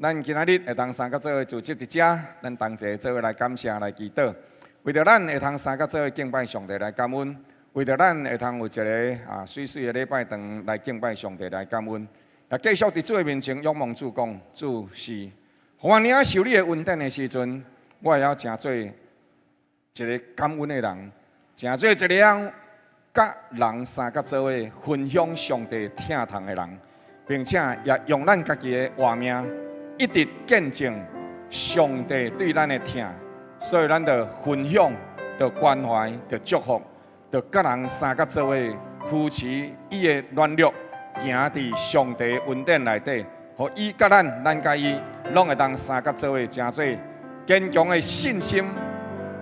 咱今仔日会当三甲做伙组织伫遮，咱同齐做伙来感谢、来祈祷，为着咱会当三甲做伙敬拜上帝来感恩，为着咱会当有一个水水的礼拜堂来敬拜上帝来感恩，也继续伫主的面前仰望主讲，主是，互我领受你的恩典的时阵，我会晓诚做一个感恩的人，诚做一个甲人三甲做伙分享上帝疼痛的人，并且也用咱家己的活命。一直见证上帝对咱的疼，所以咱就分享、就关怀、就祝福、就甲人三甲做伙扶持伊的软弱，行伫上帝恩典内底，互伊甲咱甲伊，拢会当三甲做伙，成做坚强的信心，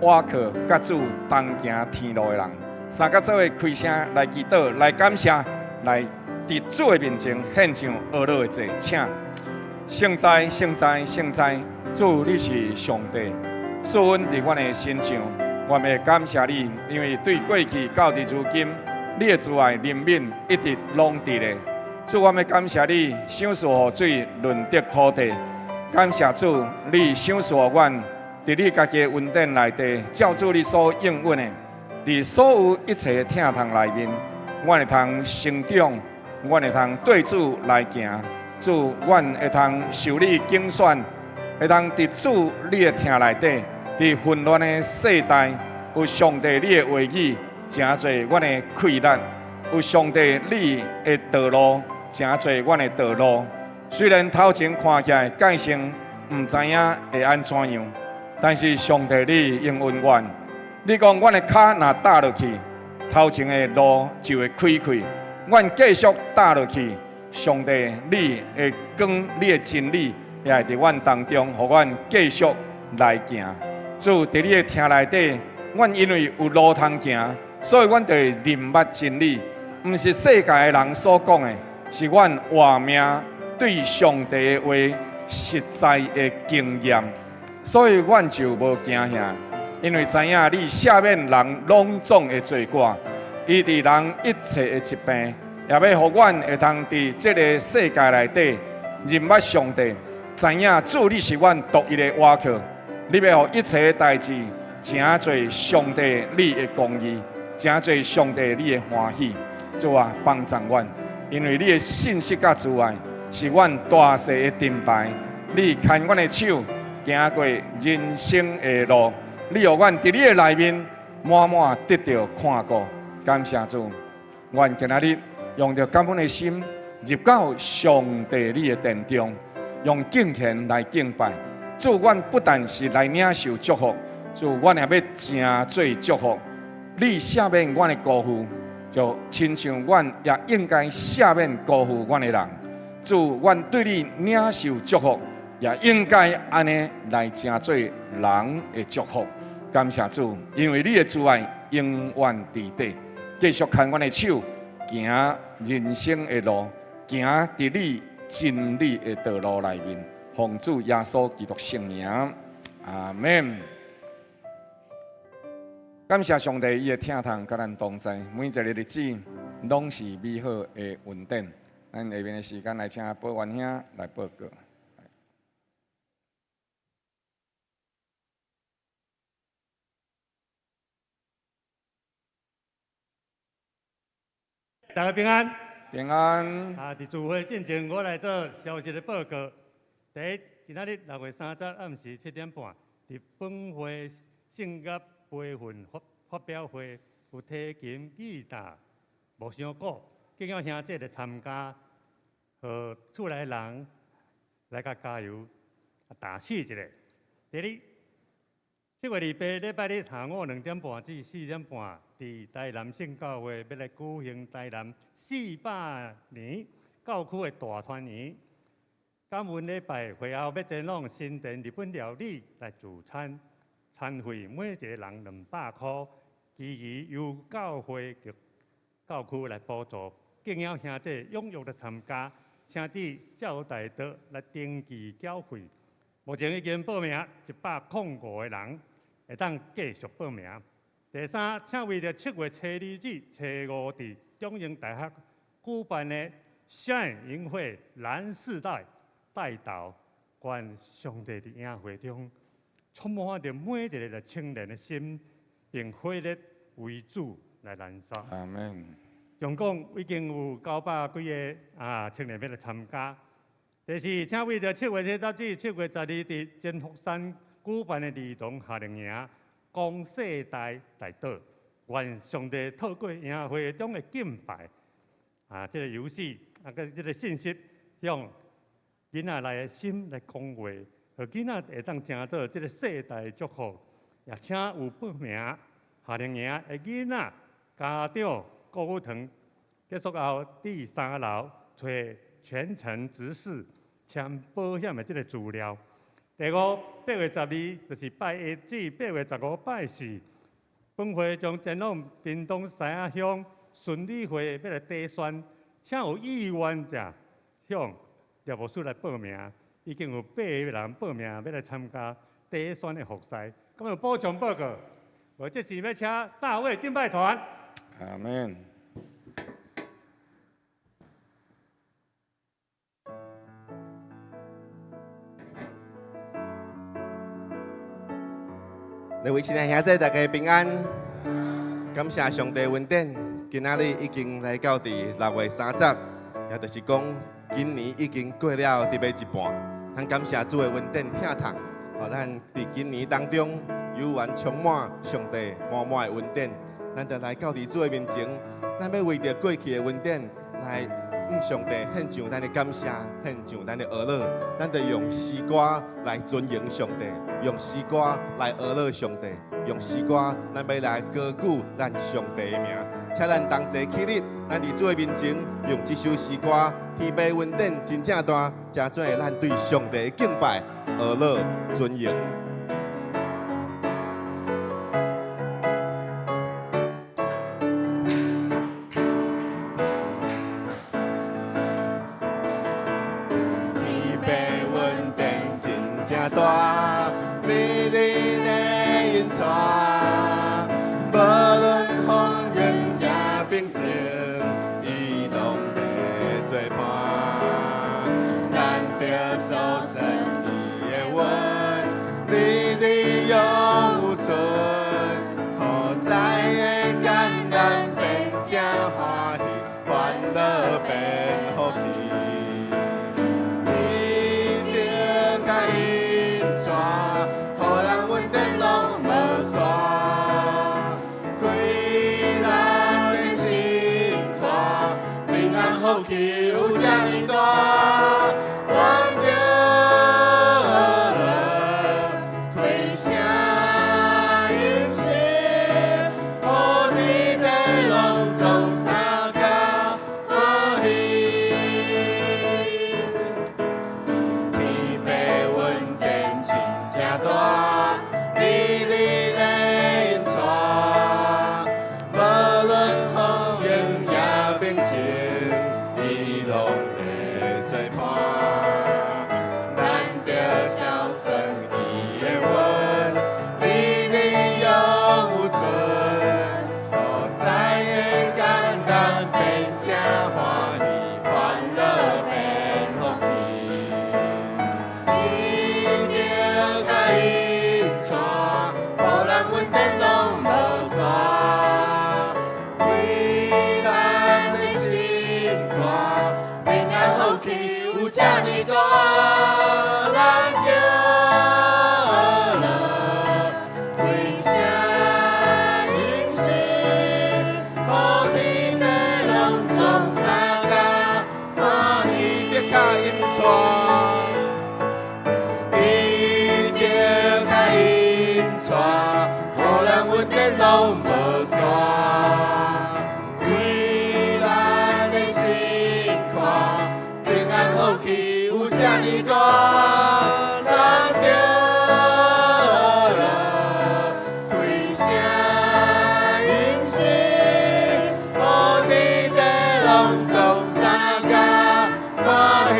倚靠甲主同行天路的人，三甲做伙开声来祈祷、来感谢、来伫主的面前献上阿乐的祭，请。圣哉，圣哉，圣哉！主，你是上帝，赐恩伫阮的身上，我们感谢你，因为对过去到伫如今，你的慈爱怜悯一直拢伫咧。主，我们感谢你，赏赐雨水润泽土地。感谢主，你赏赐阮伫你家己的恩典内底，照主你所应允的，伫所有一切的疼痛内面，我会通成长，我会通对主来行。主，阮会通受你拣选，会通伫主你的听内底，伫混乱的世代，有上帝你的话语，诚侪阮的气力；有上帝你的道路，诚侪阮的道路。虽然头前看起来改成毋知影会安怎样，但是上帝你应允阮，你讲阮的脚若踏落去，头前的路就会开开，阮继续踏落去。上帝，你的光，你的真理，也会伫阮当中，互阮继续来行。主，伫你的听内底，阮因为有路通行，所以阮就会认捌真理。毋是世界的人所讲的，是阮活命对上帝的话实在的经验。所以阮就无惊吓，因为知影你赦免人拢总的罪过，医治人一切的疾病。也要互阮会通伫这个世界内底认捌上帝，知影主你是阮独一的倚靠。你要互一切的代志，诚侪上帝你的公义，诚侪上帝你的欢喜。主啊，帮助阮，因为你的信息甲慈爱是阮大细的盾牌。你牵阮的手，行过人生的路，你互阮伫你的内面满满得到看顾。感谢主，阮今仔日。用着感恩的心入到上帝你的殿中，用敬虔来敬拜。主，阮不但是来领受祝福，主，阮也要诚做祝福。你赦免阮的辜负，就亲像阮也应该赦免辜负阮的人。主，阮对你领受祝福，也应该安尼来诚做人的祝福。感谢主，因为你的慈爱永远伫底，继续牵阮的手。行人生的路，行伫你真理的道路内面，奉主耶稣基督圣名，阿门。感谢上帝，伊的疼痛甲咱同在，每一个日子拢是美好的恩典。咱下面的时间来请保元兄来报告。大家平安，平安。伫聚会进前，我来做消息的报告。第一，今仔日6月3日暗时7点半，伫本会圣乐培训发表会有提琴、吉他、木箱鼓，敬仰兄弟来参加，和厝内人来甲加油，打气一下。第二，7月礼拜日下午2点半至4点半。伫台南圣教会要来举行台南400年教区的大团圆，感恩礼拜会后要前往新店日本料理来自餐，餐费每一个人200块，其余由教会及教区来补助。敬仰兄弟踊跃来参加，请伫教台道来登记缴费。目前已经报名105个人，会当继续报名。第三，请为着7月初2至初5伫中英大学举办的 Shine 营会蓝世代带导愿上帝伫营会中充满着每一个青年的心，并火力为主来燃烧。阿门。总共已经有900几个青年要来参加。第四，请为着7月17日、7月12日伫真福山举办的儿童夏令营，讲世代大道，愿上帝透过营会中的敬拜，这个游戏，跟这个信息，向囡仔来的心来讲话，和囡仔会当成做这个世代的祝福。也请有报名夏令营的囡仔、家长、顾问团，结束后第3楼找全程执事签保险的这个资料。第5，8月12就是拜一至8月15拜4，本会将前往屏东西仔乡顺利会要来底选，请有意愿者向业务处来报名。已经有8个人报名要来参加底选的复赛。咁有补充报告，我这是要请大卫敬拜团。阿门。各位亲爱兄弟，大家平安。感谢上帝恩典，今仔日已经来到伫6月30，也就是讲，今年已经过了伫尾一半。咱感谢主的恩典疼痛，互咱伫今年当中有缘充满上帝满满的恩典。咱就来到伫主的面前，咱要为着过去的恩典来向上帝献上咱的感谢，献上咱的讹乐。咱就用诗歌来尊迎上帝，用诗歌来讹乐上帝，用诗歌咱要来高举咱上帝的名。请咱同齐起立，咱伫主的面前，用这首诗歌，天父恩典真正大，真准的咱对上帝的敬拜、讹乐、尊迎。大，美丽的云彩，无论风雨也平静，伊拢会作伴。咱着守神伊的恩，日日永有存，好在的感恩变正欢喜，欢乐变福气。福气有这呢大，咱着开声应声，好天地拢总相交欢喜。天父恩典真正大，日日来引带，无论风雨也平静。伊拢会作伴，咱着孝顺伊的恩，日日永有存。好在的感恩变正欢喜，欢乐变福气。伊着甲因带，互人恩典拢无散，为咱的心看。平安福气有这呢大，咱着乐，开声应声，好天地拢总相交欢喜，着甲因带，伊着甲因带，互人恩典拢无散。福气有这呢大，咱着乐，开声应声，好天地拢总相交欢喜。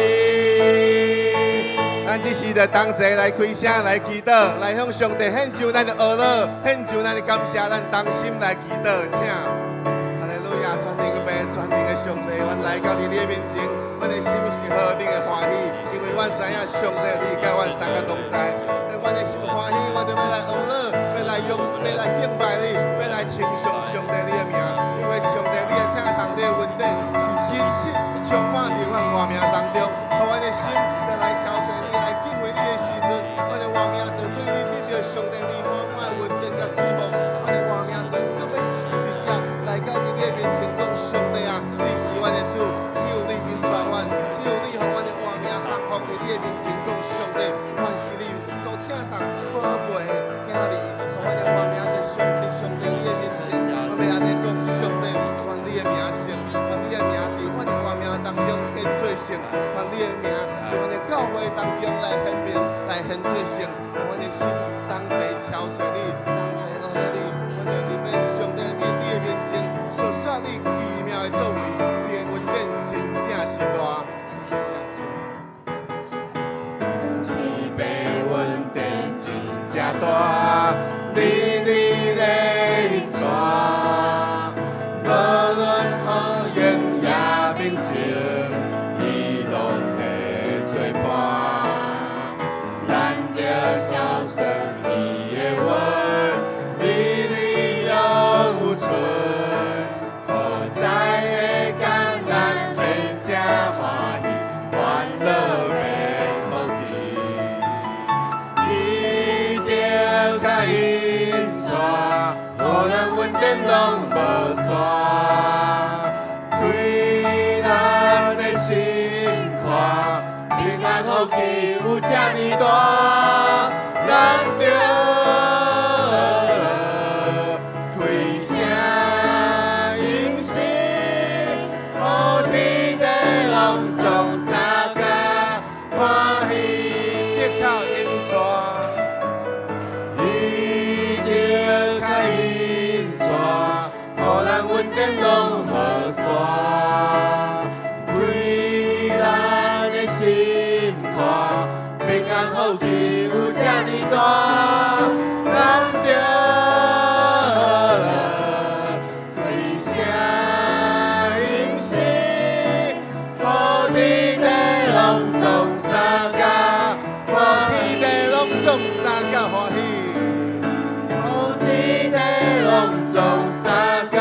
咱这时就同齐来开声来祈祷，来向上帝献上咱的讹乐，献上咱的感谢，咱同心来祈祷，请。哈利路亚，全能的父，全能的上帝，阮来到你的面前。阮的心是何等的欢喜，因为阮知影上帝你甲阮三个同在，让阮的心欢喜，我就要来学乐，要来用，要来敬拜你，要来称颂上帝你的名，因为上帝你的听堂你的恩典是真实充满伫阮活命当中，互阮的心就来超出你，来敬畏你的时阵，阮的活命就对你得到上帝你满满的恩典甲祝福，阮的活命就要直接来到你的面前讲上帝啊，你是阮的主，只有你引带阮，只有你互阮的活命降服伫你的面前讲上帝，阮是你所听当宝贝的囝儿，互阮的活命在上帝你的面前，我要安尼讲上帝，愿你的名声，愿你的名伫阮的活命当中显做成，愿你的名伫阮的教会当中来显明，来显做成，互阮的心当齐超找你，当齐学你，阮就入要上帝你的面前，述说你奇妙的作为，你的恩典真正是大，感谢主。你的恩典真正大，你的引带，无论风雨也平静，你拢会作伴，咱着孝顺你的恩，你永有存，好在的艰难变正欢喜，欢乐变福气，伊着甲因带，互咱稳定拢无散，开咱的心看，平安福气有这呢大，咱着开声吟诗，好天地拢总三家欢喜，得靠因带，伊着甲因带，互咱稳定拢无散，开咱的心看，平安福气有这呢大，咱着开声吟诗，好天地拢总三家，好天地拢总三家欢喜，好天地拢总三家，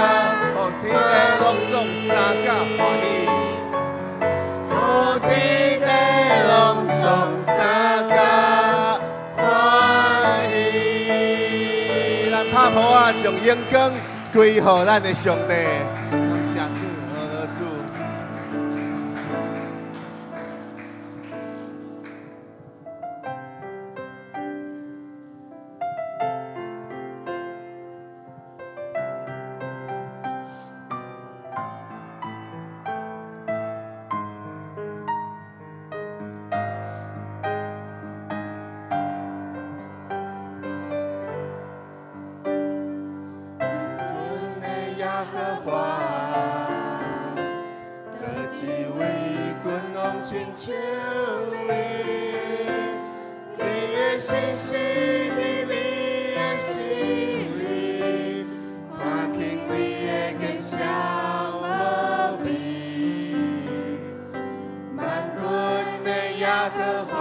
好天地拢总三家欢喜，好天地拢总三家欢喜。咱拍鼓啊，将阳光归予咱的上帝，感谢主，好主。耶和华，得几位君王亲像你，你的信息你的心里，看见你的见笑无比，万军的耶和华，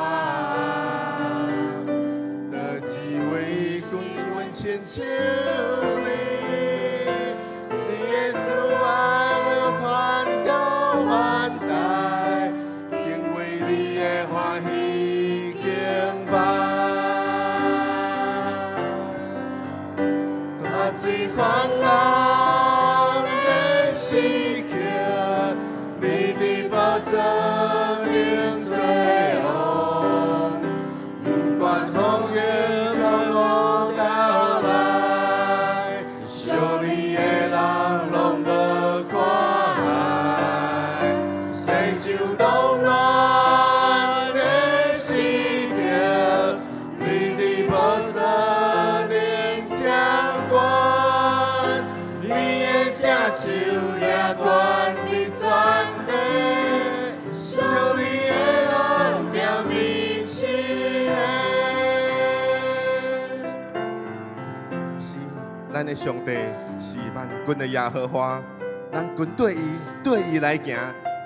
得几位君王亲像你。耶稣爱流传到万代，因为你的欢喜敬拜。大水泛滥的时刻，你的宝座仍最红，不管风雨从何到来，受你的人拢无看爱，谁就动乱的时刻，你的宝座仍掌管，你的正手也管你全地，受你的人叫你心的。是咱的上帝，是万军的耶和华。咱军对伊来行，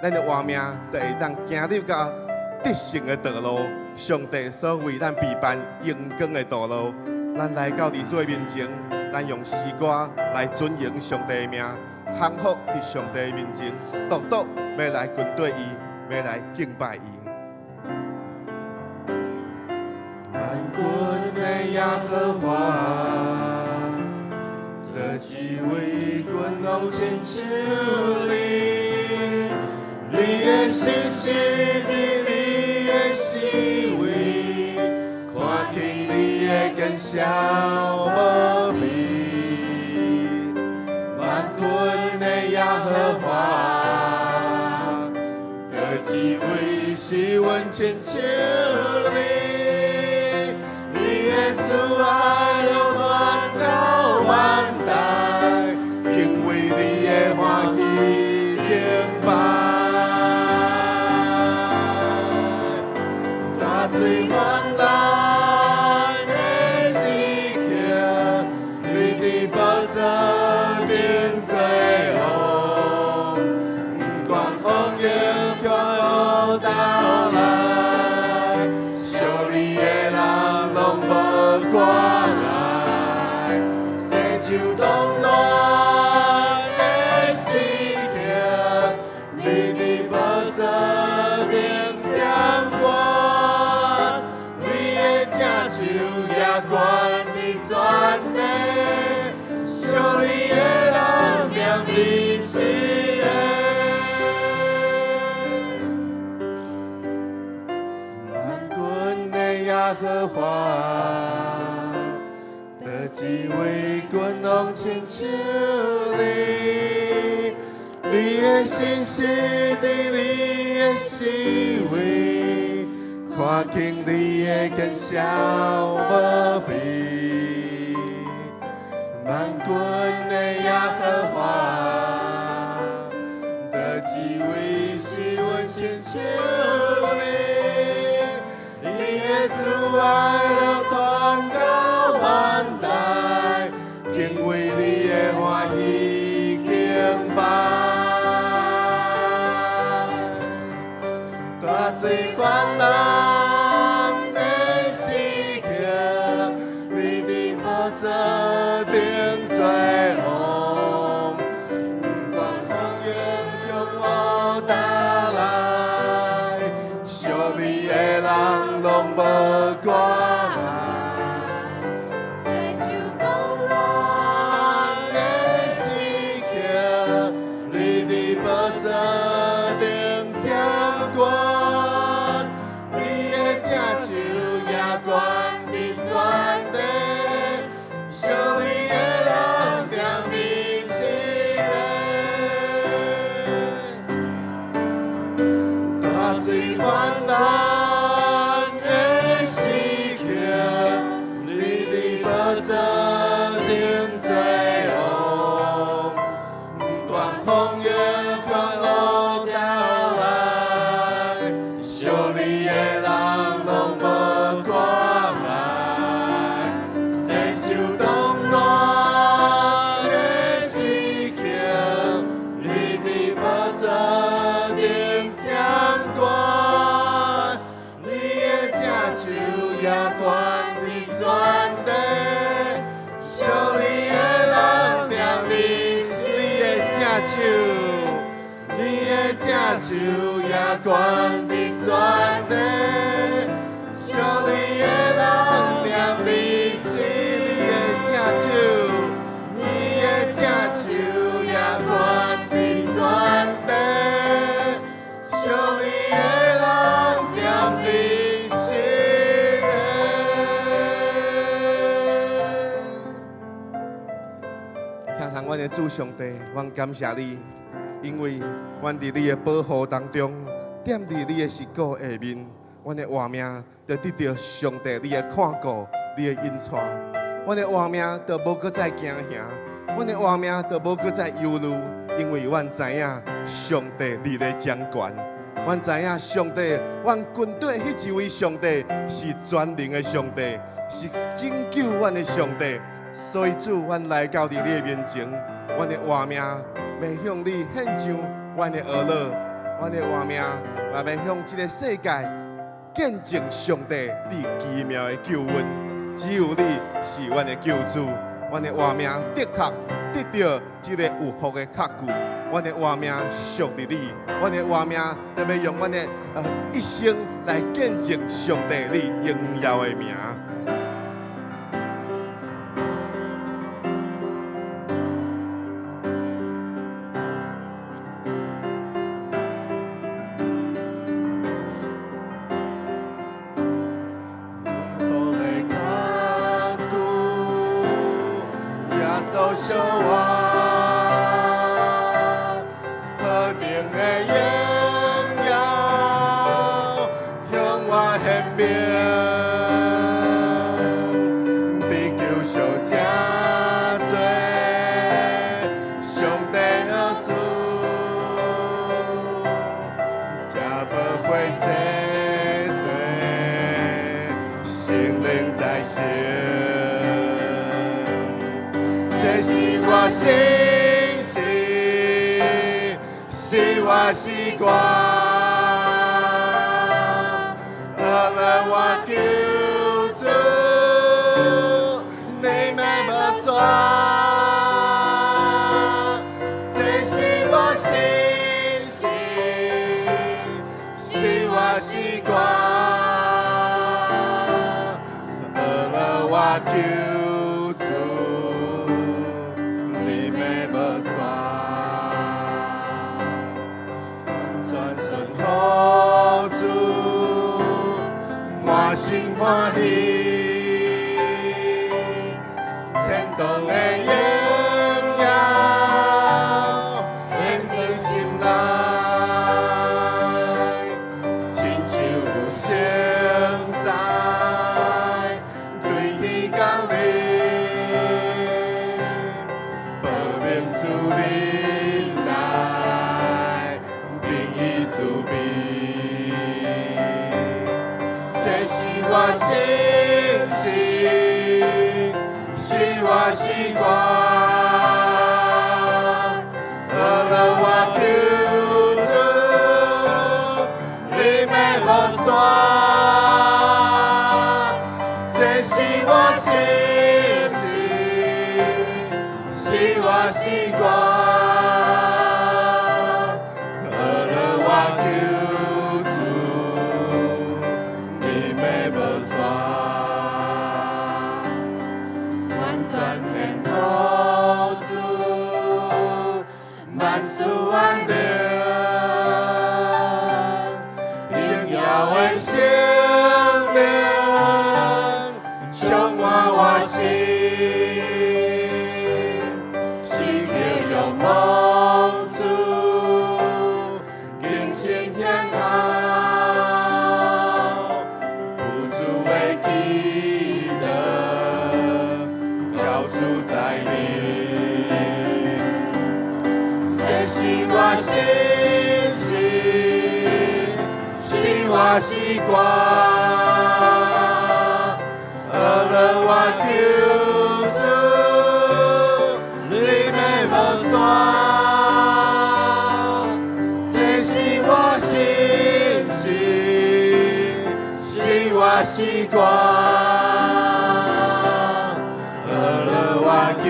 咱的活命就会当行入到得胜的道路，上帝所为咱备办荣光的道路。咱来到你主面前，咱用诗歌来尊荣上帝的名，降服伫上帝的面前，独独要来跟对伊，要来敬拜伊。万军的耶和华，得智慧君王千秋里，你的信息伫你的思维，看见你的根效无比。万军的耶和华，得智慧是阮千秋里。主爱流传到万代，因为你的欢喜敬拜。大水泛滥的时刻，你的宝座顶最红，光红迎向我到来，受你的人拢无挂来，世上动乱的时刻，你的宝座顶掌管，你的正手也管你全地，受你的人念你是的。万军的耶和华。智慧君王千秋里，你的信息伫你的思维，看见你的根效无比。万军的耶和华，得智慧是阮千秋里，你的慈爱流传到万代，敬畏你的欢喜敬拜。大水泛滥的时刻，你的宝座顶最红，光红迎向我打来，受你的人拢无挂。最泛滥的时刻，你的宝座顶最红，光红迎向我到来，受你的人拢无挂来，世上动乱的时刻，你的宝座顶掌管，你的正手也管你全地，受你的人念你是你的正手，你的正手也管你全地，受你的人念你是你的正手，你的正手也管你全地。受你的人念你是的。听从阮的主上帝，阮感谢你，因为阮伫你的保护当中，踮伫你的膝骨下面，阮的活命就得到上帝你的看顾，你的引带，阮的活命就无搁再惊吓，阮的活命就无搁再忧虑，因为阮知影上帝你在掌管。阮知影上帝，阮军队迄一位上帝是全能的上帝，是拯救阮的上帝。所以主，阮来到伫你的面前，阮的活命要向你献上阮的儿女，阮的活命也要向这个世界见证上帝你奇妙的救恩。只有你是阮的救主，阮的活命的确得到这个有福的确据。阮的活命属于你，阮的活命特别用阮的一生来见证上帝你荣耀的名。小我何定的荣耀，向我显明，地球上这多上帝好事，这无悔世罪，心灵在心。这是我心事，是我习惯，阿拉我救主，你没无算。这是我心事，是我习惯，阿拉我救。满心欢喜，天堂的荣耀现在心内，亲像有声塞，对天降临，报明主临来，并以慈悲。这是我心事，是我习惯，阿拉我救主，你没无算。这是我心事，是我习惯，阿拉我救。完全献好主，万事安定，荣耀的生命充满我心，是叫用梦主，精神显好。是我心事，是我习惯，阿拉我救主，你没无算。这是我心事，是我习惯，阿拉我救。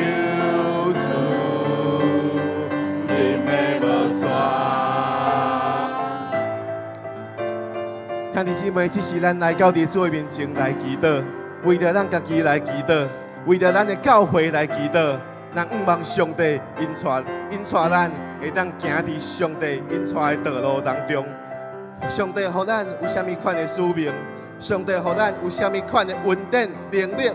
兄弟姊妹，这是咱来到伫主的面前来祈祷，为着咱家己来祈祷，为着咱的教会来祈祷。咱毋望上帝引带咱，会当行伫上帝引带的道路当中。上帝予咱有啥物款的使命？上帝予咱有啥物款的恩典能力？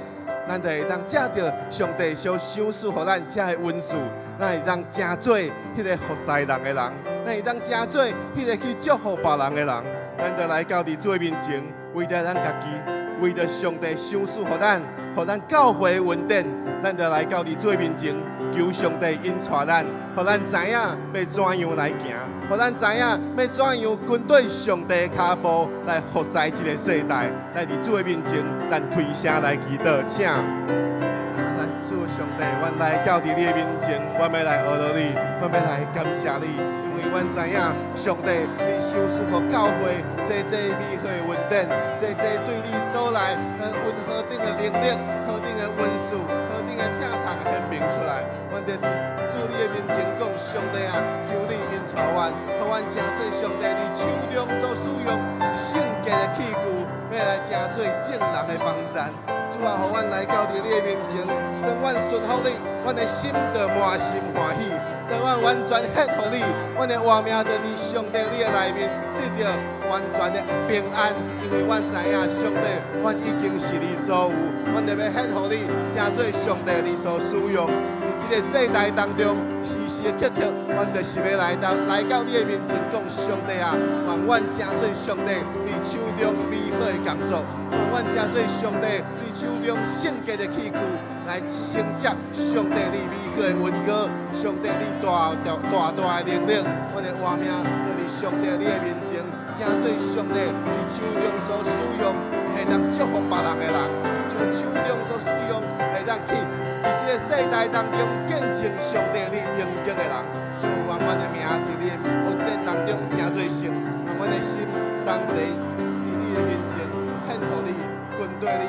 咱就会当借着上帝所赏赐予咱这的恩赐，咱会当成做迄个服侍人的人，咱会当成做迄个去祝福别人的人。咱就来到伫主的面前，为着咱家己，为着上帝赏赐予咱教会的恩典，咱就来到伫主的面前，求上帝引带咱，予咱知影要怎样来行，予咱知影要怎样跟对上帝的脚步来服侍这个世代。来伫主的面前，咱开声来祈祷，请。咱主上帝，阮来到伫你的面前，阮要来学到你，阮要来感谢你。因为阮知影，上帝，你赏赐予教会这美好的恩典，这对你所来温和定的能力、何定的温数、何定的疼痛显明出来。阮就伫你的面前讲，上帝啊，求你因带阮，互阮成做上帝你手中所使用圣洁的器具，要来成做正人的帮赞。主啊，互阮来到伫你的面前，当阮顺服你，阮的心就满心欢喜。当阮完全献互你，阮的活命就伫上帝你的内面得到完全的平安，因为阮知影上帝，阮已经是你所有，阮就要献互你，成做上帝你所使用。伫这个世代当中，时时刻刻，阮就是要来到你的面前讲，上帝啊，望阮成做上帝你手中美好的工作，望阮成做上帝你手中圣洁的器具，来承接上帝你美好的恩膏，上帝你大的能力，阮的活命就伫上帝你的面前，成做上帝你手中所使用，会当祝福别人的人，就手中所使用，会当去伫这个世代当中见证上帝你应许的人，就愿阮的名伫你的恩典当中真做成，让阮的心同齐伫你的面前献互你，跟对你，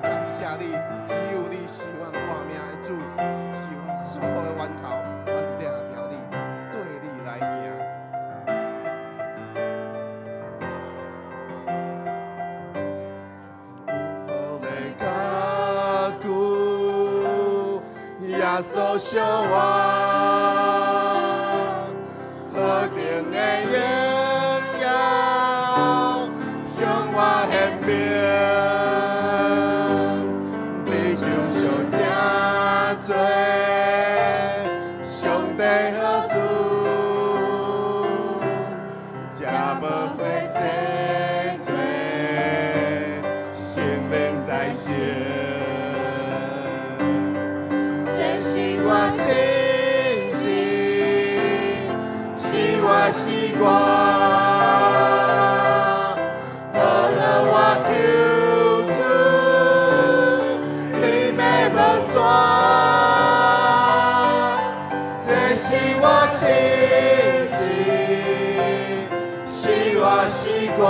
感谢你，只有你是阮活命的主，是阮属福的源头，阮定定你对你来行。耶稣小我，何定的荣耀向我显明，地球上真多上帝好事，真无悔世罪，圣灵在身。我心是我习惯，好了我救主，你没无线，这是我心是我习惯，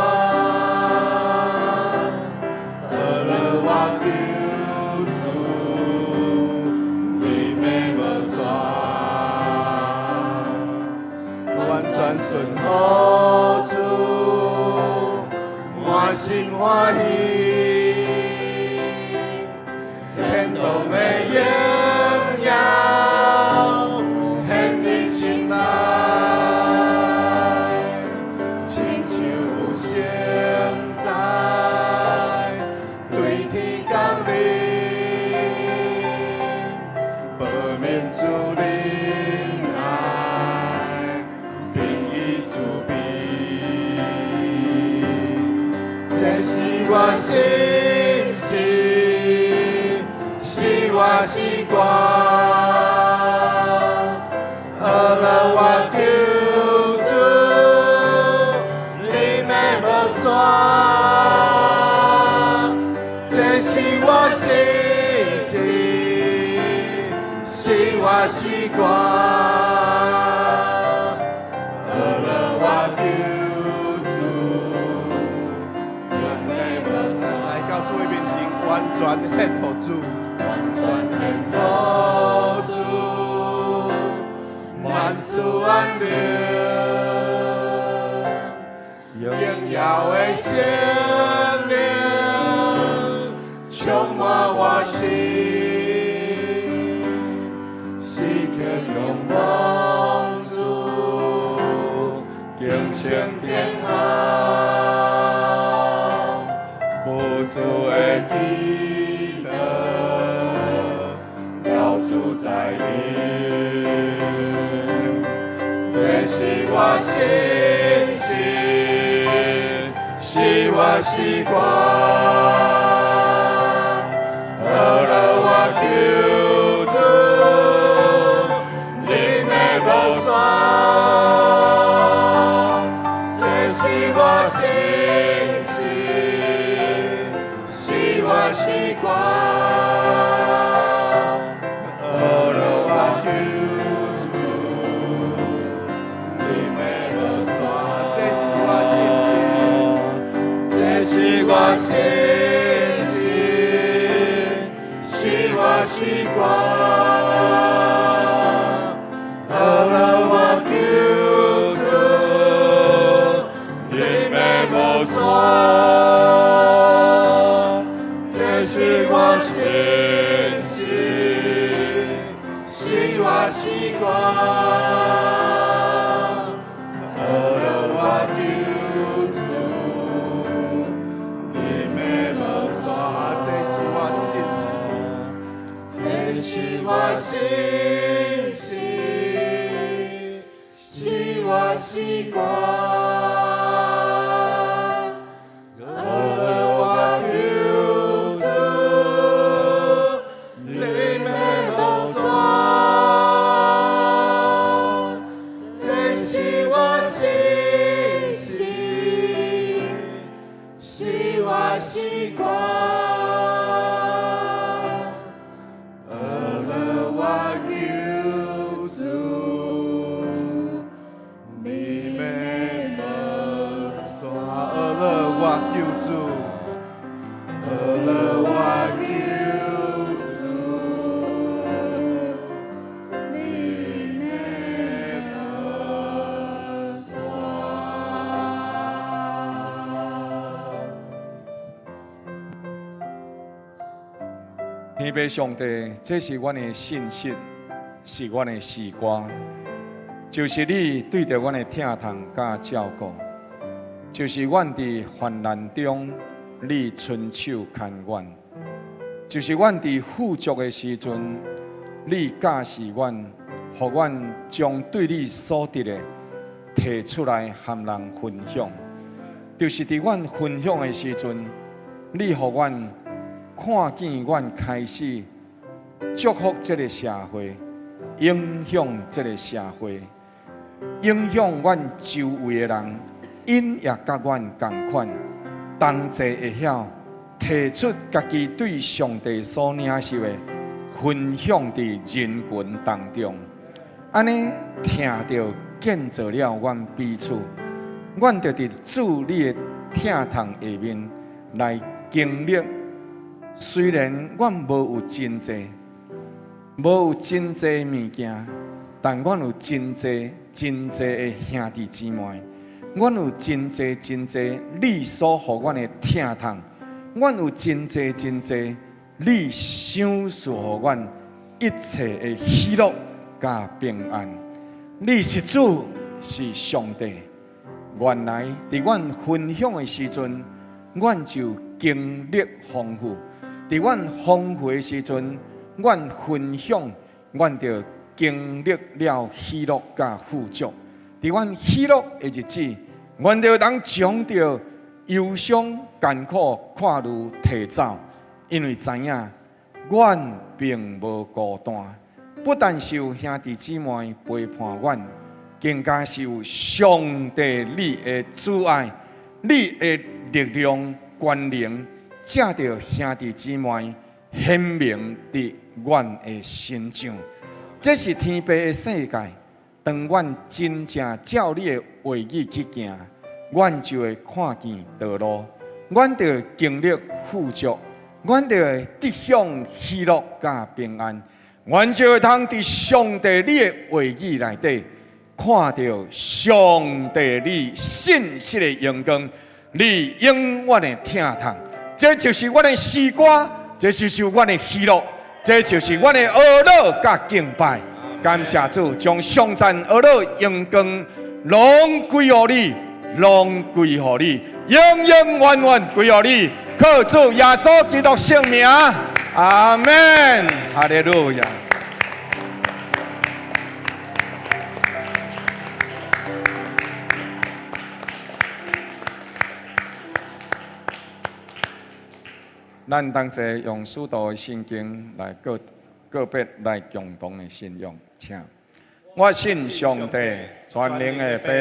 好了我救。顺好处，满心欢喜，天堂的荣耀显在心内，亲像有圣哉，对天降临，报明主灵爱。这是我心是我习惯，好了我救主，你没无线，这是我心是我习惯。完全献予主，完全献予主，万事安宁，荣耀的圣灵充满我心，时刻仰望主，敬献天后，不住的记得，到处在你，这是我心是我习惯，好了我救主，你没无线，这是我心是我习惯，好了我救主，你没无线，这是我心。这是光，阿拉我救主，你的无双，这是我心事，是我是光，阿拉我救主，你的无双，这是我心事。这是我心事，是我是光，阿拉我救主，你的无双，这是我心事，是我是光。天父上帝，这是阮的信息，是阮的诗歌，就是你对着阮的疼痛甲照顾，就是阮伫患难中你伸手牵阮，就是阮伫富足的时阵，你教示阮，互阮将对你所得的摕出来和人分享，就是伫阮分享的时阵，你互阮。看见阮开始祝福这个社会，影响这个社会，影响阮周围的人，因也甲阮同款，同齐会晓提出家己对上帝所领受的，分享伫人群当中。安尼听着建造了阮彼此，阮就伫主你的疼痛下面来经历。虽然阮无有真济，无有真济物件，但阮有真济的兄弟姊妹，阮有真济你所予阮的疼痛，阮有真济你赏赐予阮一切的喜乐甲平安。你是主，是上帝。原来伫阮分享的时阵，阮就经历丰富。伫阮丰富的时阵，阮分享，阮就经历了喜乐甲富足。伫阮喜乐的日子，阮就当将着忧伤艰苦看如提走，因为知影，阮并无孤单，不但是有兄弟姊妹陪伴阮，更加是有上帝你的主爱，你的力量关联。借着兄弟姊妹显明伫阮的身上，这是天父的世界。当阮真正照你的话语去行，阮就会看见道路，阮就会经历富足，阮就会得享喜乐甲平安。阮就会通伫上帝你的话语内底，看到上帝你信息的阳光，你永远的疼痛。这就是阮的诗歌，这就是阮的喜乐，这就是阮的学乐甲敬拜。感谢主，将上赞学乐阳光拢归乎你，拢归乎你，永永远远归乎你。靠主耶稣基督圣名，阿门，哈利路亚。咱同齐用许多的圣经来个别来共同的信仰，请。我信上帝全能的父，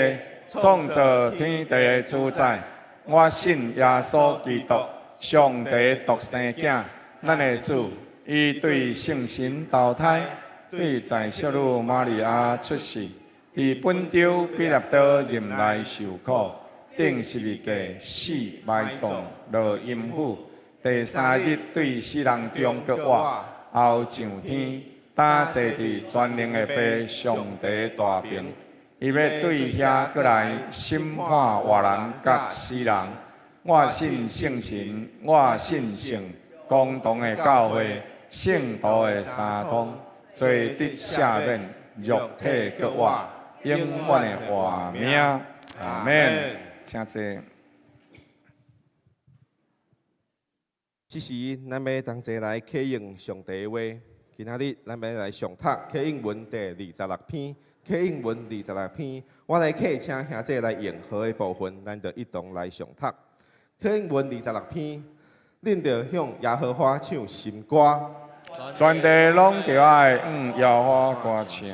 创造天地的主宰。我信耶稣基督，上帝独生子，咱的主。伊对圣神投胎，对在小女玛利亚出世，伫本州彼拉多任内受苦，顶十字架死埋葬，落阴府。第三日对死人中搁活，翱上天，打坐伫全能的父上帝大屏。伊要对遐过来审判活人甲死人。我信圣神，我信圣公同的教会，圣道的三通，罪得赦免，肉体搁活，永远的活命。阿门。请坐。这时，咱要同齐来启应上帝的话。今仔日，咱要来上读启应文第26篇。启应文26篇，我来启请兄弟来应和的部分，咱就一同来上读。启应文26篇，恁着向耶和华唱新歌，全地拢着爱耶和华歌唱，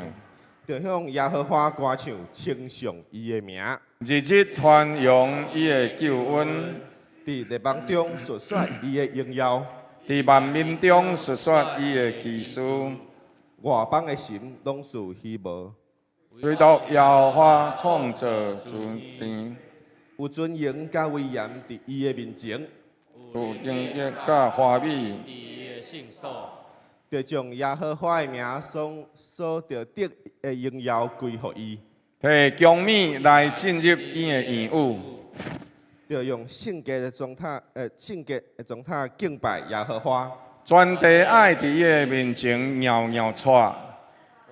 着向耶和华歌唱，称颂伊的名。日日传扬伊的救恩，伫列邦中述说伊的荣耀，伫万民中述说伊的奇事。外邦的神拢是虚无，唯独耶和华创造尊天，有尊严甲威严伫伊的面前，有敬业甲华美。伊的圣所，着将耶和华的名所着得的荣耀归互伊。摕姜米来进入伊的院宇，着用圣洁的状态，敬拜耶和华。全地爱伫伊的面前袅袅喘，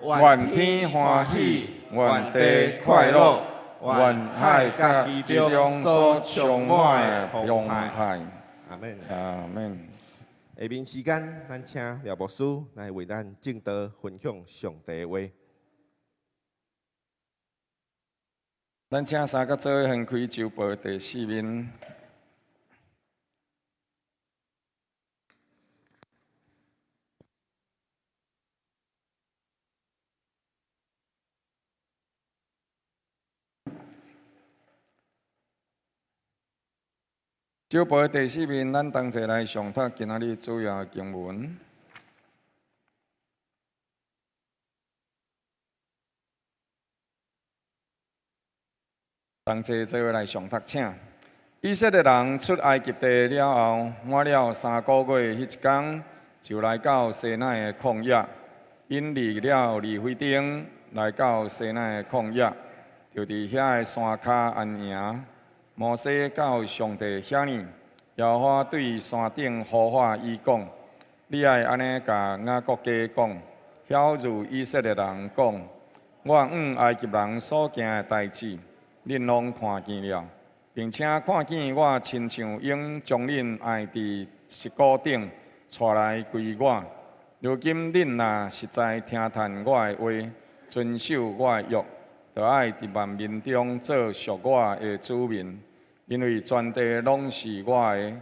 愿天欢喜，愿地快乐，愿海甲其中所充满的澎湃。阿门。阿门。下面时间，咱请廖牧师来为咱正道分享上帝的话。咱请三个做掀开周报第4面。周报第4面，咱同齐来上读今仔日主要的经文。同齐做伙来上读，请。以色列人出埃及地了后，满了3个月，迄一天就来到西奈的旷野。因离了利非丁，来到西奈的旷野，就伫遐的山骹安营。摩西到上帝遐呢，耶和华对山顶呼唤伊讲：“你爱安尼甲雅各家讲，晓諭以色列人讲：我埃及人所行的代志。”恁拢看见了，并且看见我亲像鹰将恁爱伫石鼓顶带来归我。如今恁若实在听叹我的话，遵守我的约，就爱伫万民中做属我的子民，因为全地拢是我的。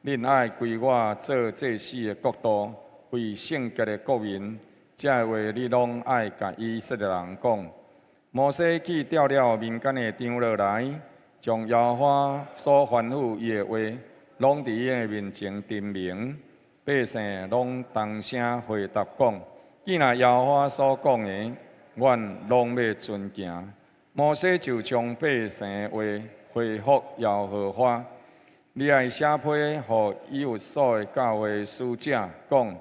恁爱归我做祭司的国度，为圣洁的国民。这话你拢爱甲以色列人讲。摩西去调了民间的场落来，将耶和华所吩咐伊的话，拢伫伊的面前陈明。百姓拢同声回答讲：既然耶和华所讲的，阮拢要遵行。摩西就将百姓的话回复耶和华。你爱写批，互以弗所的教会使者讲：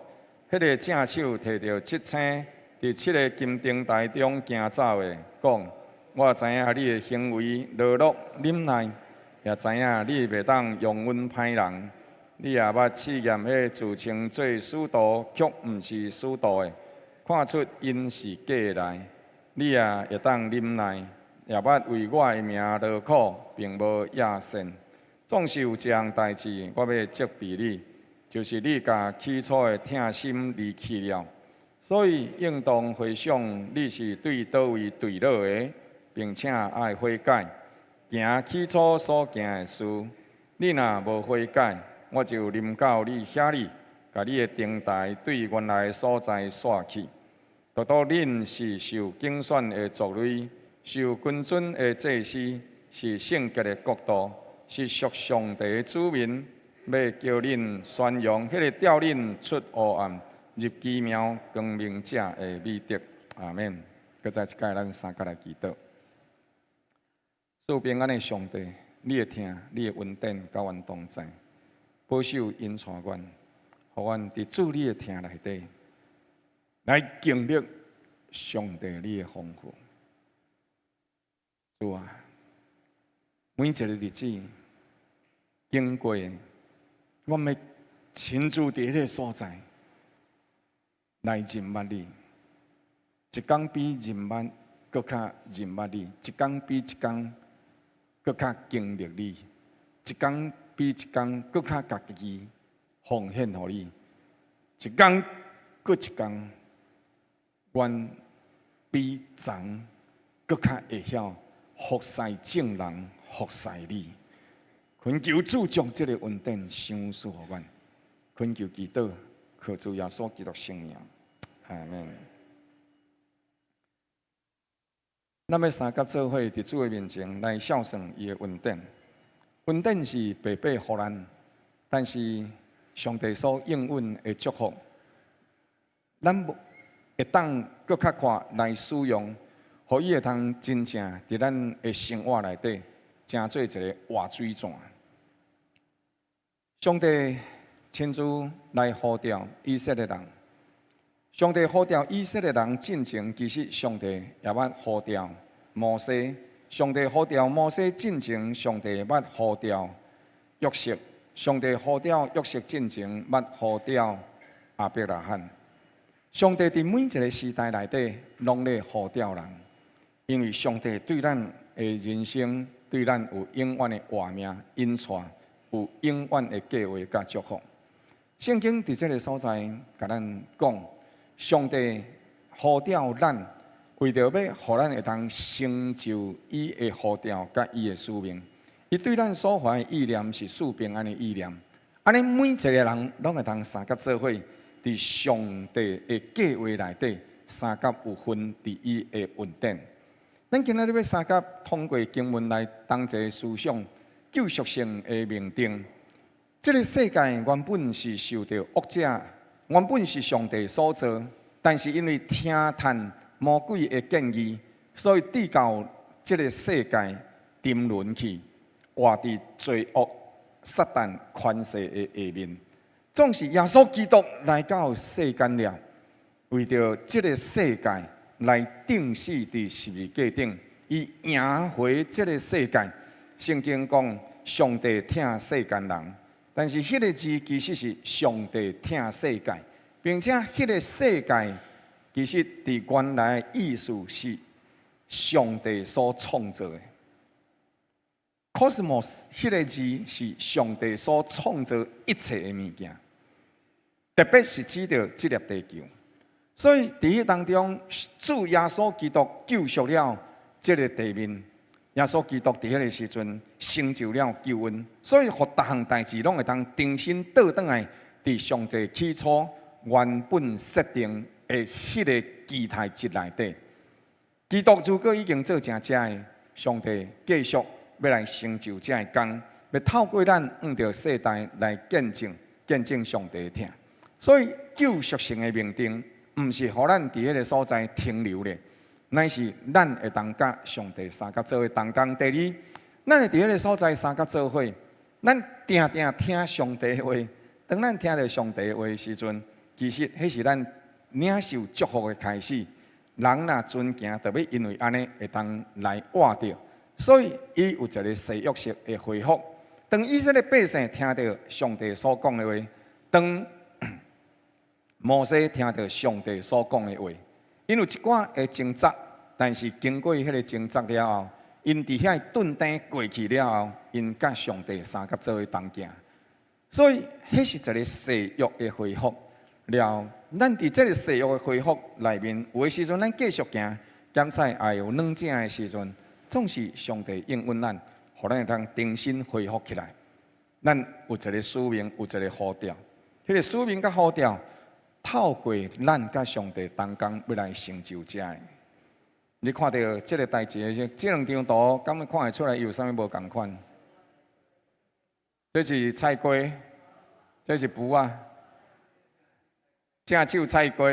迄个正手摕着7星。伫7个金灯台中行走的，讲：我知影你的行为落落忍耐，也知影你袂当用阮歹人。你也捌试验迄自称做使徒却毋是使徒的，看出因是假来。你也会当忍耐，也捌为我的名劳苦，并无野善。总是有一样代志，我要责备你，就是你甲起初的疼心离弃了。所以应当回想你是对倒位对落的，并且爱悔改，行起初所行的事。你若无悔改，我就临到你遐里，甲你的灯台对原来的所在刷去。独独恁是受竞选的族类，受君尊的祭司，是圣洁的国度，是属上帝的子民。要叫恁宣扬迄个调恁出黑暗。入奇妙光明者的美德，阿免。搁再一届，咱三个来祈祷。赐平安的上帝，你的听，你的恩典，甲阮同在，保守因带阮，互阮伫主你的听内底，来经历上帝你的丰富。主啊，每一个日子经过，我们亲自伫迄个所在来认捌你，一天比认捌搁较认捌你，一天比一天搁较经历你，一天比一天搁较家己奉献予你，一天搁一天，愿比昨搁较会晓服侍正人，服侍你。恳求主将这个恩典赏赐予阮，恳求祈祷，靠主耶稣基督圣名，阿门。咱要三甲做伙伫主的面前来孝顺伊的恩典。恩典是白白予咱，但是上帝所应允的祝福，咱会当搁较快来使用，互伊会通真正伫咱的生活内底，成做一个活水泉。上帝亲自来呼召以色列人，上帝呼召以色列人进前，其实上帝也捌呼召摩西，上帝呼召摩西进前，上帝捌呼召约瑟，上帝呼召约瑟进前，捌呼召亚伯拉罕。上帝伫每一个时代内底，拢咧呼召人，因为上帝对咱的人生，对咱有永远的活命恩赐，有永远的计划甲祝福。圣经伫这个所在，甲咱讲，上帝呼召咱，为着要互咱会通成就伊的呼召甲伊的使命。伊对咱所怀的意念是赐平安的意念。安尼每一个人拢会通三甲做伙，伫上帝的计划内底，三甲有份伫伊的恩典。咱今仔日要三甲通过经文来同齐思想救赎性的命定。这个世界原本是受到恶者，原本是上帝所造，但是因为听探魔鬼的建议，所以递到这个世界沉沦去，活伫罪恶、撒旦权势的下面。总是耶稣基督来到世间了，为着这个世界来定死伫十字架顶，伊赢回这个世界。圣经讲，上帝疼世间人，但是迄个字其实是上帝疼世界，并且迄个世界其实伫原来的意思是上帝所创造的。cosmos 迄个字是上帝所创造一切的物件，特别是指着这粒地球。所以伫迄当中，主耶稣基督救赎了这个地面。耶稣基督伫迄个时阵成就了救恩，所以互逐项代志拢会当重新倒转来，伫上帝起初原本设定的迄个期待值内底。基督如果已经做成这的，上帝继续要来成就这个工，要透过咱按照世代来见证上帝的疼。所以救赎性的命定，毋是互咱伫迄个所在停留咧。乃是咱会当甲上帝三甲做伙同工。第二，咱会伫迄个所在三甲做伙，咱定定听上帝的话。当咱听到上帝的话的时阵，其实迄是咱领受祝福的开始。人若尊行，就要因为安尼会当来活着。所以，伊有一个誓约式的回复。当以色列百姓听到上帝所讲的话，当摩西听到上帝所讲的话。因有一寡的挣扎，但是经过迄个挣扎了后，因伫遐顿顿过去了后，因甲上帝三甲做伙同行。所以，迄是一个誓约的恢复。了，咱伫这个誓约的恢复内面，有的时阵咱继续行，检测也有软正的时阵，总是上帝应允咱，互咱会通重新恢复起来。咱有一个使命，有一个呼召，迄个使命甲呼召。透过咱甲上帝同工，要来成就这个。你看到这个代志，这两张图，敢会看会出来有啥物无共款？这是菜瓜，这是卜啊，正手菜瓜，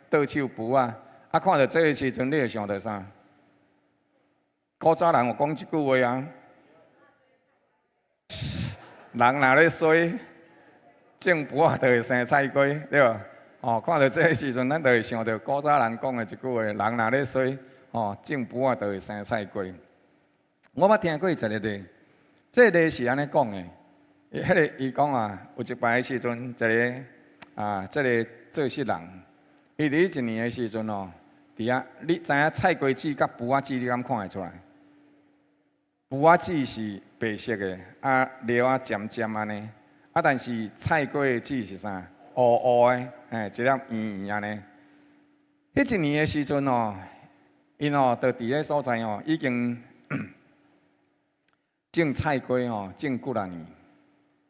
倒手卜啊。啊，看到这个时阵，你会想到啥？古早人有讲一句话啊，人若咧衰，种卜啊，就会生菜瓜，对吧？哦，看到这个时阵，咱就会想到古早人讲的一句话：人若咧衰，哦，种卜啊，就会生菜瓜。我捌听过一个例，这个例是安尼讲的。迄个伊讲啊，有一摆的时阵，一个这个做事人，伊伫一年的时阵哦，伫遐，你知影菜瓜子甲卜啊子，你敢看会出来？卜啊子是白色的，料啊尖尖安尼，但是菜瓜子是啥？乌乌的，一粒圆圆安尼。迄一年的时阵哦，因哦，就伫迄所在哦，已经种菜瓜哦，种几啊年。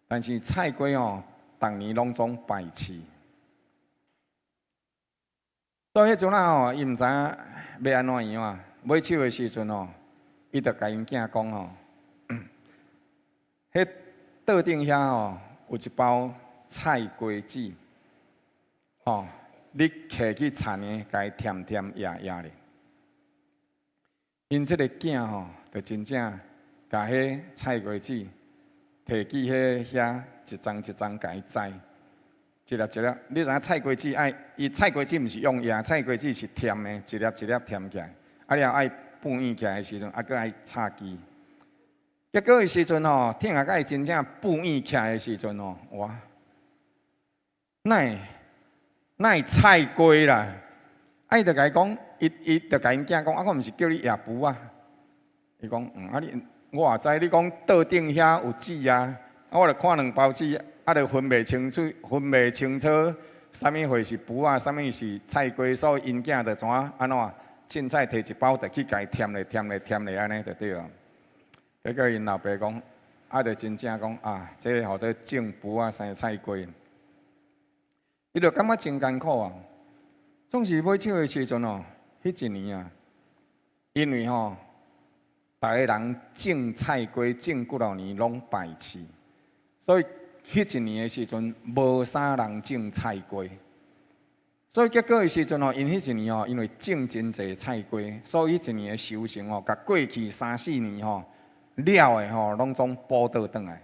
但是菜瓜哦，逐年拢总败市。所以迄阵啊哦，伊毋知影要安怎样啊。买手的时阵哦，伊就甲因囝讲哦，迄桌顶遐哦，有一包菜瓜子，哦，你摕去田的，甲伊添添压压咧。因即个囝吼，就真正甲迄菜瓜子。摕起遐一张一张甲伊摘，一粒一粒。你知影菜瓜子爱，伊菜瓜子毋是用压，菜瓜子是甜的，一粒一粒甜起来。了爱拌圆起来的时阵，搁爱插机。结果的时阵吼，听下甲伊真正拌圆起来的时阵吼，哇，那菜瓜啦！伊就甲伊讲，伊就甲因囝讲，我毋是叫你压布啊。伊讲，你。我也知你讲桌顶遐有籽啊，我著看2包籽，著分袂清楚，啥物货是卜啊，啥物是菜瓜，所以因囝著怎安怎凊彩摕一包，著去家添咧安尼就对啊。结果因老爸讲，著真正讲这个或者种卜啊生菜瓜，伊著感觉真艰苦啊。总是买手的时阵哦，迄一年啊，因为吼。逐个人种菜瓜种几多年拢败市，所以迄一年的时阵无啥人种菜瓜。所以结果的时阵哦，因迄一年哦，因为种真侪菜瓜，所以迄一年的收成哦，甲过去3、4年吼了的吼，拢总补倒转来。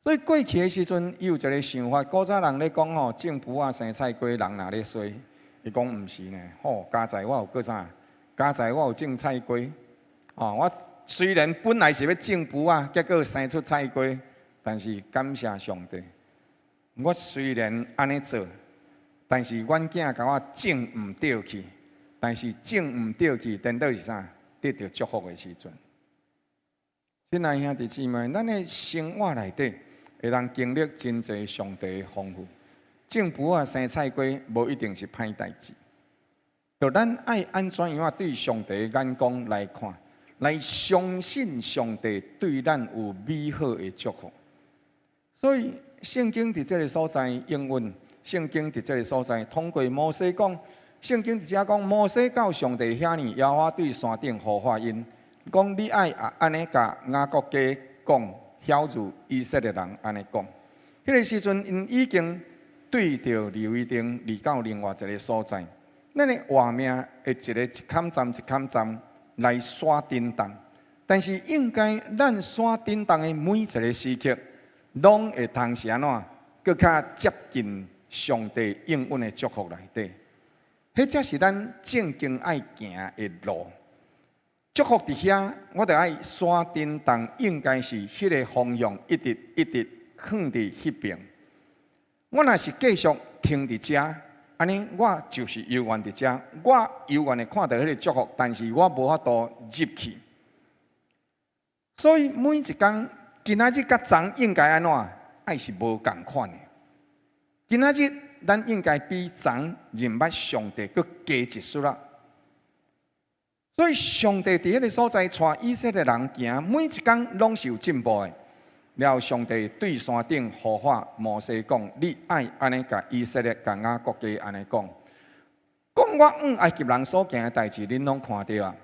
所以过去的时阵，伊有一个想法，古早人咧讲吼，种卜啊生菜瓜，人若咧衰，伊讲毋是呢，吼，加在我有过啥？加在我有种菜瓜。我虽然本来是要种卜啊，结果生出菜瓜，但是感谢上帝。我虽然安尼做，但是阮囝甲我种毋对去，但是种毋对去，颠倒是啥？得到祝福的时阵。亲爱兄弟姊妹，咱的生活内底会当经历真侪上帝的丰富。种卜啊生菜瓜，无一定是歹代志。就咱爱安怎样对上帝的眼光来看？来相信上帝对咱有美好的祝福，所以圣经伫这个所在应允，圣经伫这个所在通过摩西讲，圣经伫遮讲摩西到上帝遐呢，耶和华对山顶呼唤因，讲你爱安尼甲雅各家讲，晓如以色列人安尼讲。迄个时阵因已经对着利未定离到另外一个所在，咱的画面会一个一坎站一坎站。来刷叮当，但是应该咱刷叮当的每一个时刻，拢会同时安怎，更较接近上帝应允的祝福内底。迄才是咱正经爱行的路。祝福伫遐，我著爱刷叮当，应该是迄个方向，一直放伫迄边。我若是继续停伫遮。安尼，我就是犹原伫遮，我犹原会看到迄个祝福，但是我无法度入去。所以每一工，今仔日甲昨应该安怎？爱是无共款的。今仔日咱应该比昨认捌上帝佫加一丝仔。所以上帝伫迄个所在带以色列人行，每一工拢是有进步的。了，上帝对山顶呼唤摩西讲：“你爱安尼甲以色列、甲雅各家安尼讲，讲我埃及人所行的代志，恁拢看到啊。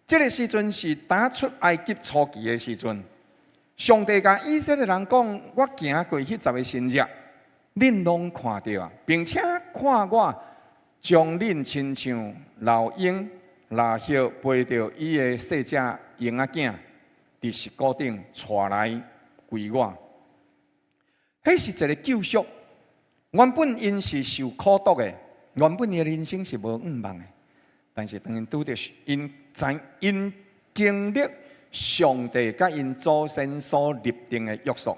这个时阵是打出埃及初期的时阵，上帝甲以色列人讲：我行过迄10个新约，恁拢看到啊，并且看我将恁亲像老鹰、蜡叶飞到伊的细只鹰仔囝，伫石膏顶带来。”归我，迄是一个救赎，原本因是受苦毒的，原本因的人生是无愿望的，但是当因拄着因经历上帝甲因祖先所立定的约束，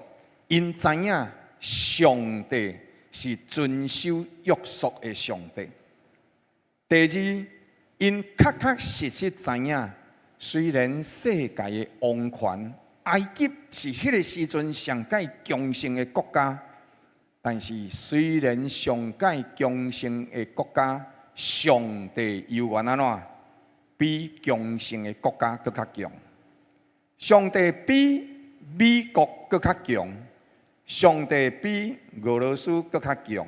因知影上帝是遵守约束的上帝。第二，因确实知影，虽然世界的王权，埃及是迄个时阵上界强盛的国家，但是虽然上界强盛的国家，上帝又原安怎？比强盛的国家更较强。上帝比美国更较强，上帝比俄罗斯更较强，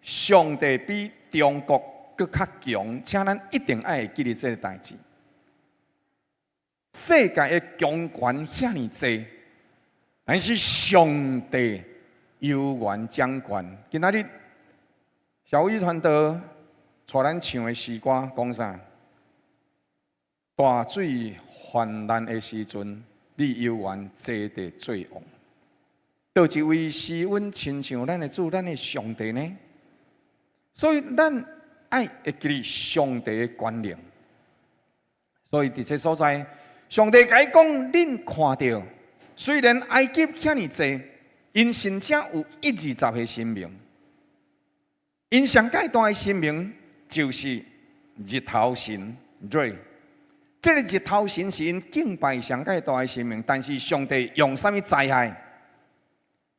上帝比中国更较强，请咱一定爱记得这个代志。世界的强权遐尼多，但是上帝有权掌权。今仔日小雨团队带咱唱的诗歌讲啥？大水泛滥的时阵，你有权坐地做王。倒一位是阮亲像咱的主、咱的上帝呢？所以咱爱会记得上帝的权能。所以伫这所在，上帝甲伊讲：恁看到，虽然埃及遐尼济，因甚至有120个神明，因上界大的神明就是日头神瑞。这个日头神是因敬拜上界大的神明，但是上帝用什么灾害？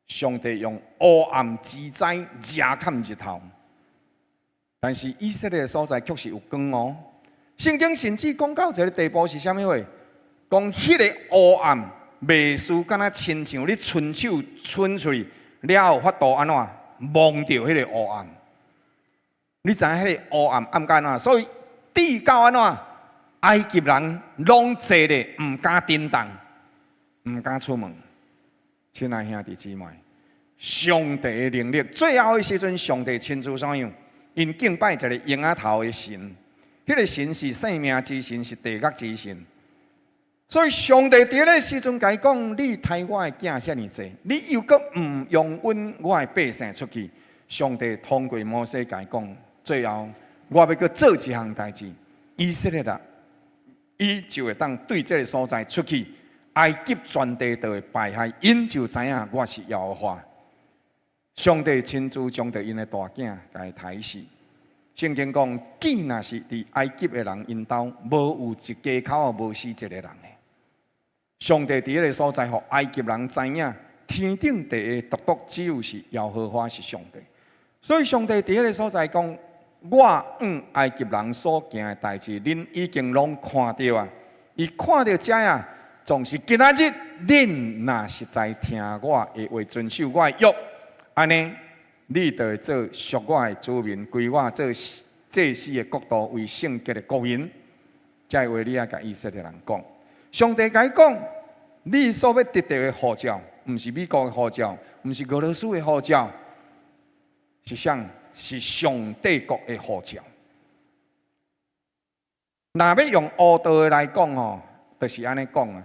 上帝用黑暗之灾压砍日头。但是以色列的所在确实有光哦。圣经甚至讲到一个地步是啥物话？讲迄个黑暗袂输，敢若亲像你伸手伸出去了后，法度安怎望到迄个黑暗？你知影迄个黑暗暗干怎？所以地到安怎？埃及人拢坐咧，唔敢震动，唔敢出门。亲爱兄弟姊妹，上帝的能力，最后的时阵，上帝亲自怎样？因敬拜一个鹰仔头的神，迄个神是生命之神，是地狱之神。所以上帝伫个时阵甲伊讲：你杀我的囝遐尼济，你又阁唔容允我的百姓出去。上帝通过摩西甲伊讲：最后我要阁做一项代志，以色列人。伊就会当对这个所在出去，埃及全地就会败坏，因就知影我是耶和华。上帝亲自将着因的大囝甲伊杀死。圣经讲，既若是伫埃及的人因兜，无有一家口无死一个人的。上帝伫迄个所在，互埃及人知影，天顶地下独只有是耶和华是上帝。所以上帝伫迄个所在讲。我埃及人所行的代志，恁已经拢看到啊！伊看到这啊，总是今仔日恁若实在听我的话，遵守我的约，安尼你就会做属我的子民，归我做祭司的国度，为圣洁的国民。这话你也甲以色列人讲，上帝甲伊讲，你所要得到的护照，毋是美国的护照，毋是俄罗斯的护照，是啥？是上帝国的护照。若要用乌道的来讲吼，就是安尼讲啊。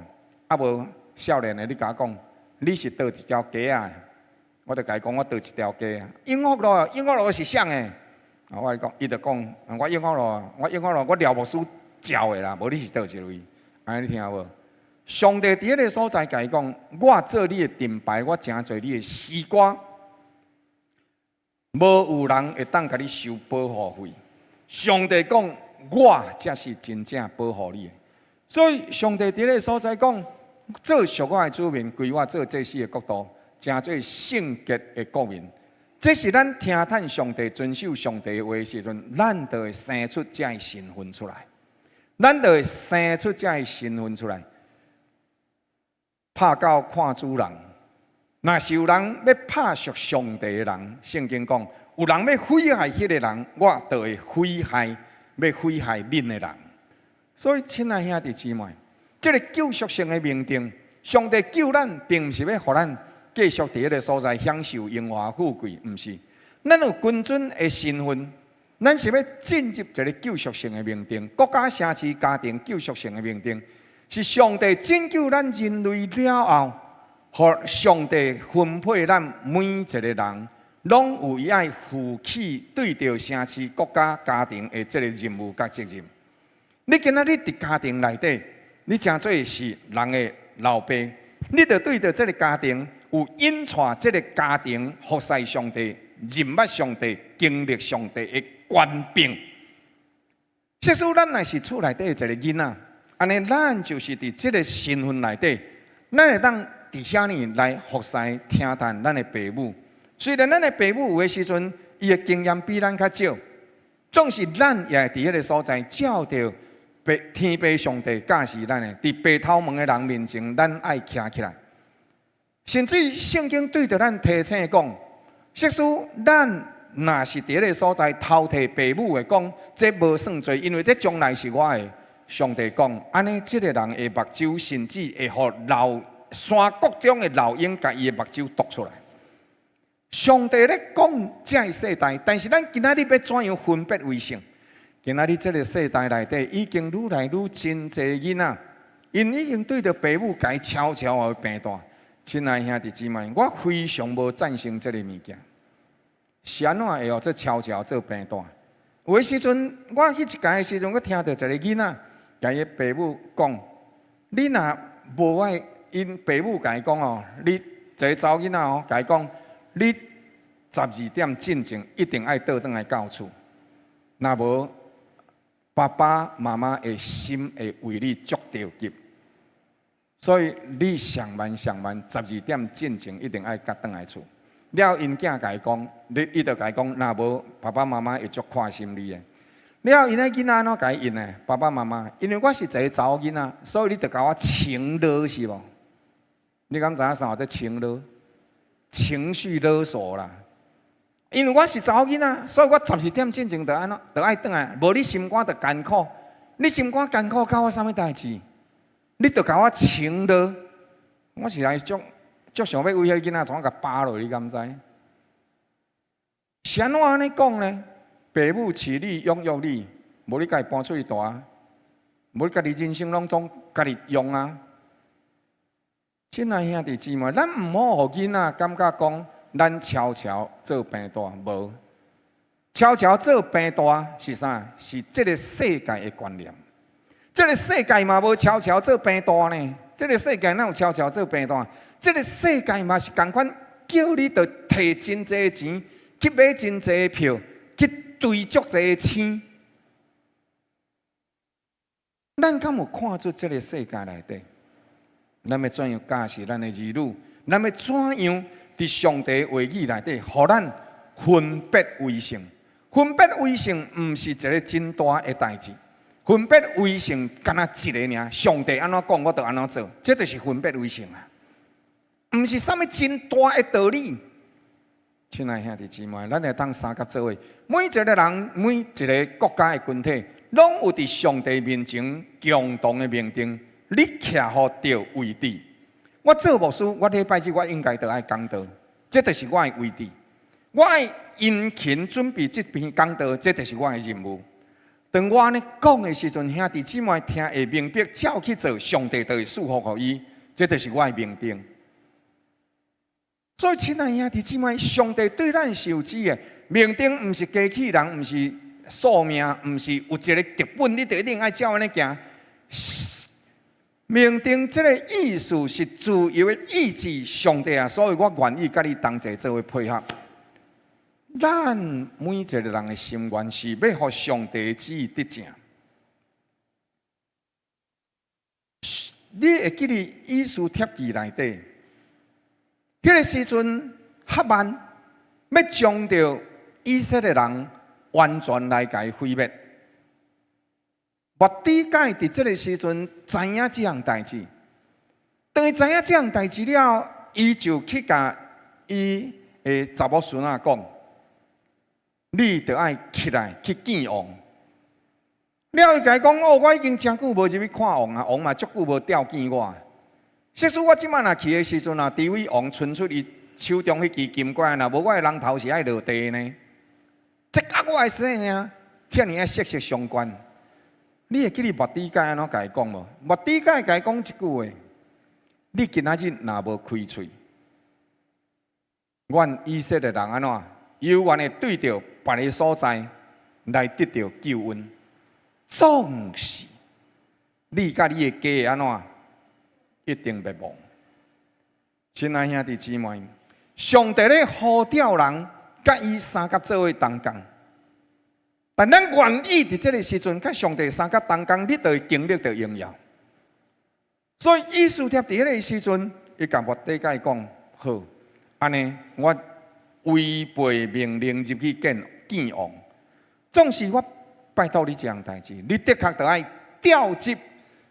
啊无少年的，你甲我讲，你是倒一条街啊？我就甲伊讲，我倒一条街啊。永福路，永福路是啥的？啊，我讲，伊就讲，我永福路，我了无输照的啦，无你是倒一位？安尼你听无？上帝伫迄个所在甲伊讲，我做你的盾牌，我诚做你的丝瓜。无有人会当甲你收保护费。上帝讲，我才是真正保护你的。所以上帝伫个所在讲，做属我的子民，归我做祭司的国度，诚做圣洁的国民。这是咱听叹上帝、遵守上帝的话的时阵，咱就会生出这的身份出来。咱就会生出这的身份出来。拍狗看主人。若是有人要拍属上帝的人，圣经讲，有人要毁害迄个人，我就会毁害要毁害恁的人。所以，亲爱兄弟姊妹，这个救赎性的命定，上帝救咱，并不是要互咱继续伫迄个所在享受荣华富贵，毋是。咱有君尊的身份，咱是要进入一个救赎性的命定，国家、城市、家庭救赎性的命定，是上帝拯救咱人类了后。互上帝分配咱每一个人，拢有伊爱负起对着城市、国家、家庭的这个任务甲责任。你今仔日伫家庭内底，你诚做是人的老爸，你着对着这个家庭有引带这个家庭服侍上帝、认捌上帝、经历上帝的官兵。即使咱若是厝内底一个囡仔，安尼咱就是伫即个身份内底，咱会当伫遐呢来服侍、听谈咱的父母。虽然咱的父母有诶时阵，伊的经验比咱较少，总是咱也会伫迄个所在照着天父上帝教示咱的，伫白头毛的人面前，咱爱徛起来。甚至圣经对着咱提醒讲，即使咱若是伫迄个所在偷摕父母的讲，这无算罪，因为这将来是我的。上帝讲，安尼即个人的目睭，甚至会互山谷中的老鹰，甲伊的目睭夺出来。上帝咧讲这个世代，但是咱今仔日要怎样分别为圣？今仔日这个世代内底，已经愈来愈真侪囡仔，因已经对着父母改悄悄的病大。亲爱兄弟姊妹，我非常无赞成这个物件。是安怎会互这悄悄做病大？有诶时阵，我去一届诶时阵，我听到一个囡仔，甲伊父母讲：你若无爱，因父母甲伊讲哦，你一个查某囡仔哦，甲伊讲，你12点进前一定爱倒转来到厝，若无爸爸妈妈的心会为你捉着急。所以你上万12点进前一定爱甲转来厝。了，因囝甲伊讲，伊就甲伊讲，若无爸爸妈妈会足看心你的。了，因迄囡仔安怎甲伊应呢？爸爸妈妈，因为我是一个查某囡仔，所以你着甲我情勒是无？你敢知影啥叫情勒？情绪勒索啦。因为我是查某囡仔，所以我12点进前着安怎？着爱转来，无你心肝着艰苦。你心肝艰苦，甲我啥物代志？你着甲我情勒，我是来足想要为迄囡仔怎甲扒落，你敢知？是安怎安尼讲呢？父母饲你、养育你，无你家己搬出去住，无你家己人生拢总家己用啊！亲爱兄弟姊妹，咱毋好互囡仔感觉讲，咱悄悄做病大，无悄悄做病大是啥？是这个世界的观念。这个世界嘛无悄悄做病大呢？这个世界哪有悄悄做病大？这个世界嘛是共款，叫你着摕真济钱去买真济票，去堆足济星。咱敢有看出这个世界内底？咱要怎样教示咱的儿女？咱要怎样伫上帝话语内底，互咱分别为圣？分别为圣，毋是一个真大的代志。分别为圣，干那一个尔，上帝安怎讲，我就安怎做，这就是分别为圣啊！毋是啥物真大的道理。亲爱兄弟姊妹，咱会当三甲做伙，每一个人、每一个国家的群体，拢有伫上帝面前共同的命定。你徛好着位置。我做牧师，我礼拜日我应该着爱讲道，这就是我的位置。我爱殷勤准备这篇讲道，这就是我的任务。当我安尼讲的时阵，兄弟姊妹听会明白，照去做，上帝就会祝福互伊，这就是我的命定。所以，亲爱兄弟姊妹，上帝对咱是有旨的，命定毋是机器人，毋是宿命，毋是有一个剧本，你一定爱照安尼行。命定这个意思是自由的意志，上帝啊，所以我愿意甲你同齐做伙配合。咱每一个人的心愿是要互上帝的旨意得成。你会记得以斯帖记内底，迄个时阵哈曼要将着以色列人完全来甲伊毁灭。末底改伫这个时阵知影这样代志，当伊知影这样代志了，伊就去甲伊的查某孙仔讲。你着爱起来去见王。了，伊甲伊讲：哦，我已经真久无入去看王啊，王嘛足久无调见我。即使我即摆若去的时阵啊，除非王伸出伊手中迄支金管，若无我的人头是爱落地呢。这甲我的生呢，遐尔啊息息相关。你会记得末底改安怎甲伊讲无？末底改甲伊讲一句话：你今仔日若无开喙，阮以色列人安怎有愿的对着别个所在来得到救恩，总是你甲你的家安怎一定袂忘。亲爱兄弟姊妹，上帝咧呼召人甲伊三甲做伙同工，但咱愿意伫这个时阵，甲上帝三甲同工，你就会经历到荣耀。所以以斯帖伫迄个时阵，伊甲末底改讲：好，安尼我违背命令入去见王，总是我拜托你这样代志，你的确着爱调集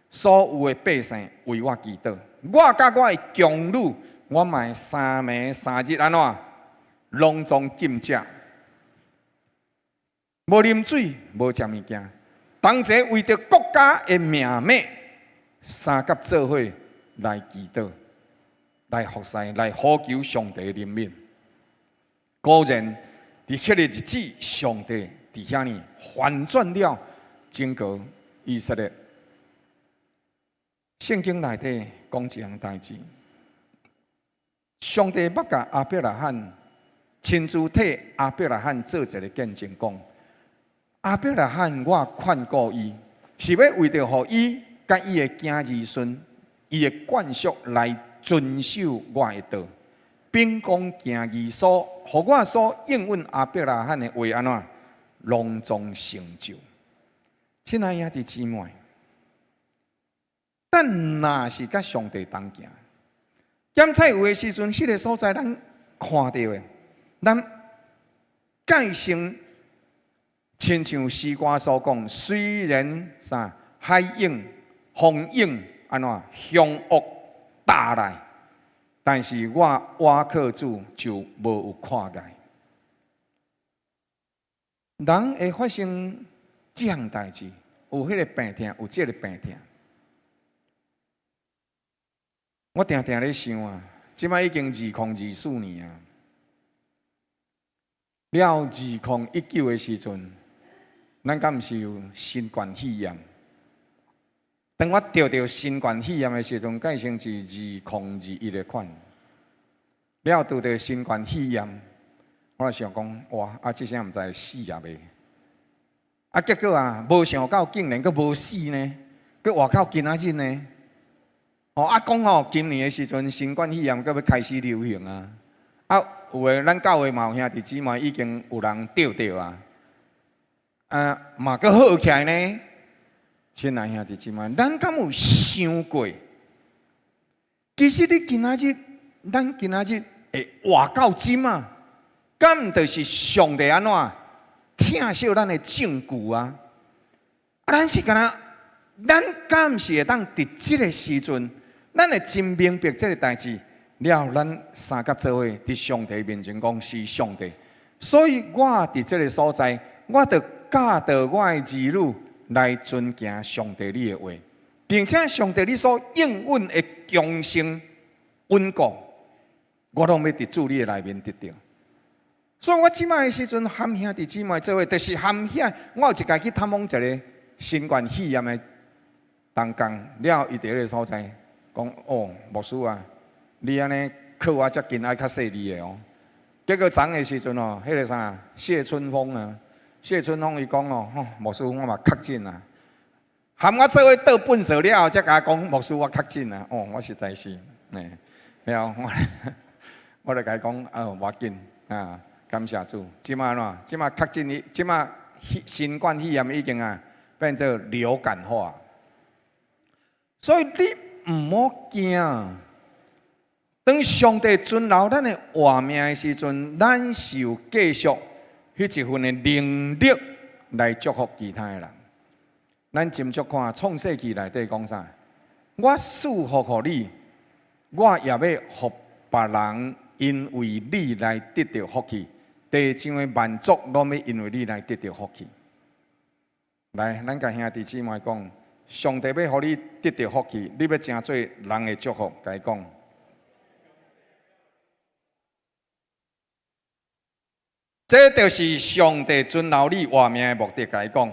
所有的百姓为我祈祷。我甲我的强女，我嘛3暝3日安怎隆重禁食，无啉水，无食物件，同齐为着国家的命脉，三甲做伙来祈祷，来服侍，来呼求上帝的怜悯。果然，伫迄个日子，上帝伫遐呢反转了整个以色列。圣经内底讲一样代志，上帝捌甲亚伯拉罕亲自替亚伯拉罕做一个见证，讲亚伯拉罕我劝告伊，是要为着互伊甲伊的囝儿孙，伊的眷属来遵守我的道，并讲囝儿所，互我所应允亚伯拉罕的话安怎隆重成就。亲爱兄弟姊妹，咱若是甲上帝同行，检菜有的时阵，迄个所在咱看到的，咱改成亲像诗歌所讲，虽然海涌、风涌安怎凶恶打来，但是我倚靠主就无有看碍。人会发生这样代志，有迄个病痛，有这个病痛。我常常咧想啊，即摆已经2024年啊，了2019的时阵，咱敢毋是有新冠肺炎？当我得到新冠肺炎的时阵，改成是2021的款。了拄到新冠肺炎，我就想讲，哇！啊，即声毋知死也未。啊，结果啊，无想到竟然阁无死呢，阁外口今仔日呢。哦，啊讲哦，今年的时阵，新冠肺炎阁要开始流行啊！啊，有诶，咱教会嘛有兄弟姊妹已经有人得到啊，嘛阁好起来呢。亲爱兄弟姊妹，咱敢有想过？其实你今仔日，咱今仔日会活到今啊，敢毋就是上帝安怎疼惜咱的证据啊？啊，咱是干那？咱敢毋是会当伫即个时阵？咱会真明白这个代志，了咱三甲做伙伫上帝面前讲是上帝，所以我伫这个所在，我着教导我的儿女来遵行上帝你的话，并且上帝你所应允的强盛稳固，我拢要伫主你的内面得到。所以我即摆的时阵，含兄弟姊妹做伙，就是含遐，我有一家去探访一个新冠肺炎的同工，了伊伫迄个所在。讲哦，牧师啊，你安尼靠我遮近爱较细腻的哦。结果昨的时阵哦，迄个啥谢春风啊，谢春风伊讲哦，牧师我嘛确诊啊，含我做伙倒粪扫了后，才甲我讲牧师我确诊啊。哦，我实在是，了我就甲伊讲无要紧啊，感谢主。即马喏，即马确诊，即马新冠肺炎已经啊变做流感化，所以你。唔好惊，当上帝尊留咱的活命的时阵，咱是有继续迄一份的能力来祝福其他的人。咱斟酌看创世纪内底讲啥？我祝福互你，我也要互别人因为你来得到福气。地上的万族拢要因为你来得到福气。来，咱甲兄弟姊妹讲。上帝要互你得到福气，你要成做人的祝福。甲伊讲，这就是上帝尊留你活命的目的。甲伊讲，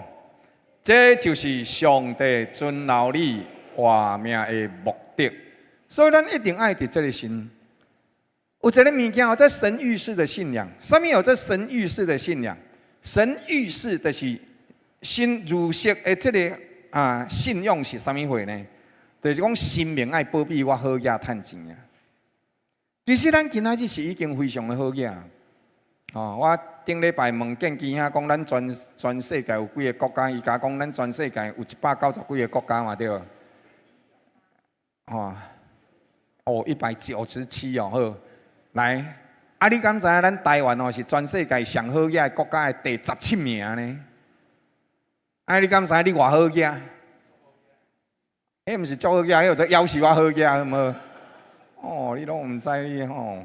这就是上帝尊留你活命的目的。所以，咱一定爱伫这个神有一个物件，这神谕式的信仰。什么有这神谕式的信仰？神谕式就是新入世的这个信用是什么货呢？就是讲生命爱保庇我好嘢趁钱啊。其实咱今仔日是已经非常的好嘢啊。我顶礼拜问建基遐讲，咱全世界有几个国家？伊甲讲，咱全世界有190几个国家嘛，对。197哦，好。来，你敢知影咱台湾是全世界上好嘢国家的第17名呢？你敢知你偌好嘢？毋是足好嘢，迄个夭寿我好嘢，好无？你拢毋知你吼，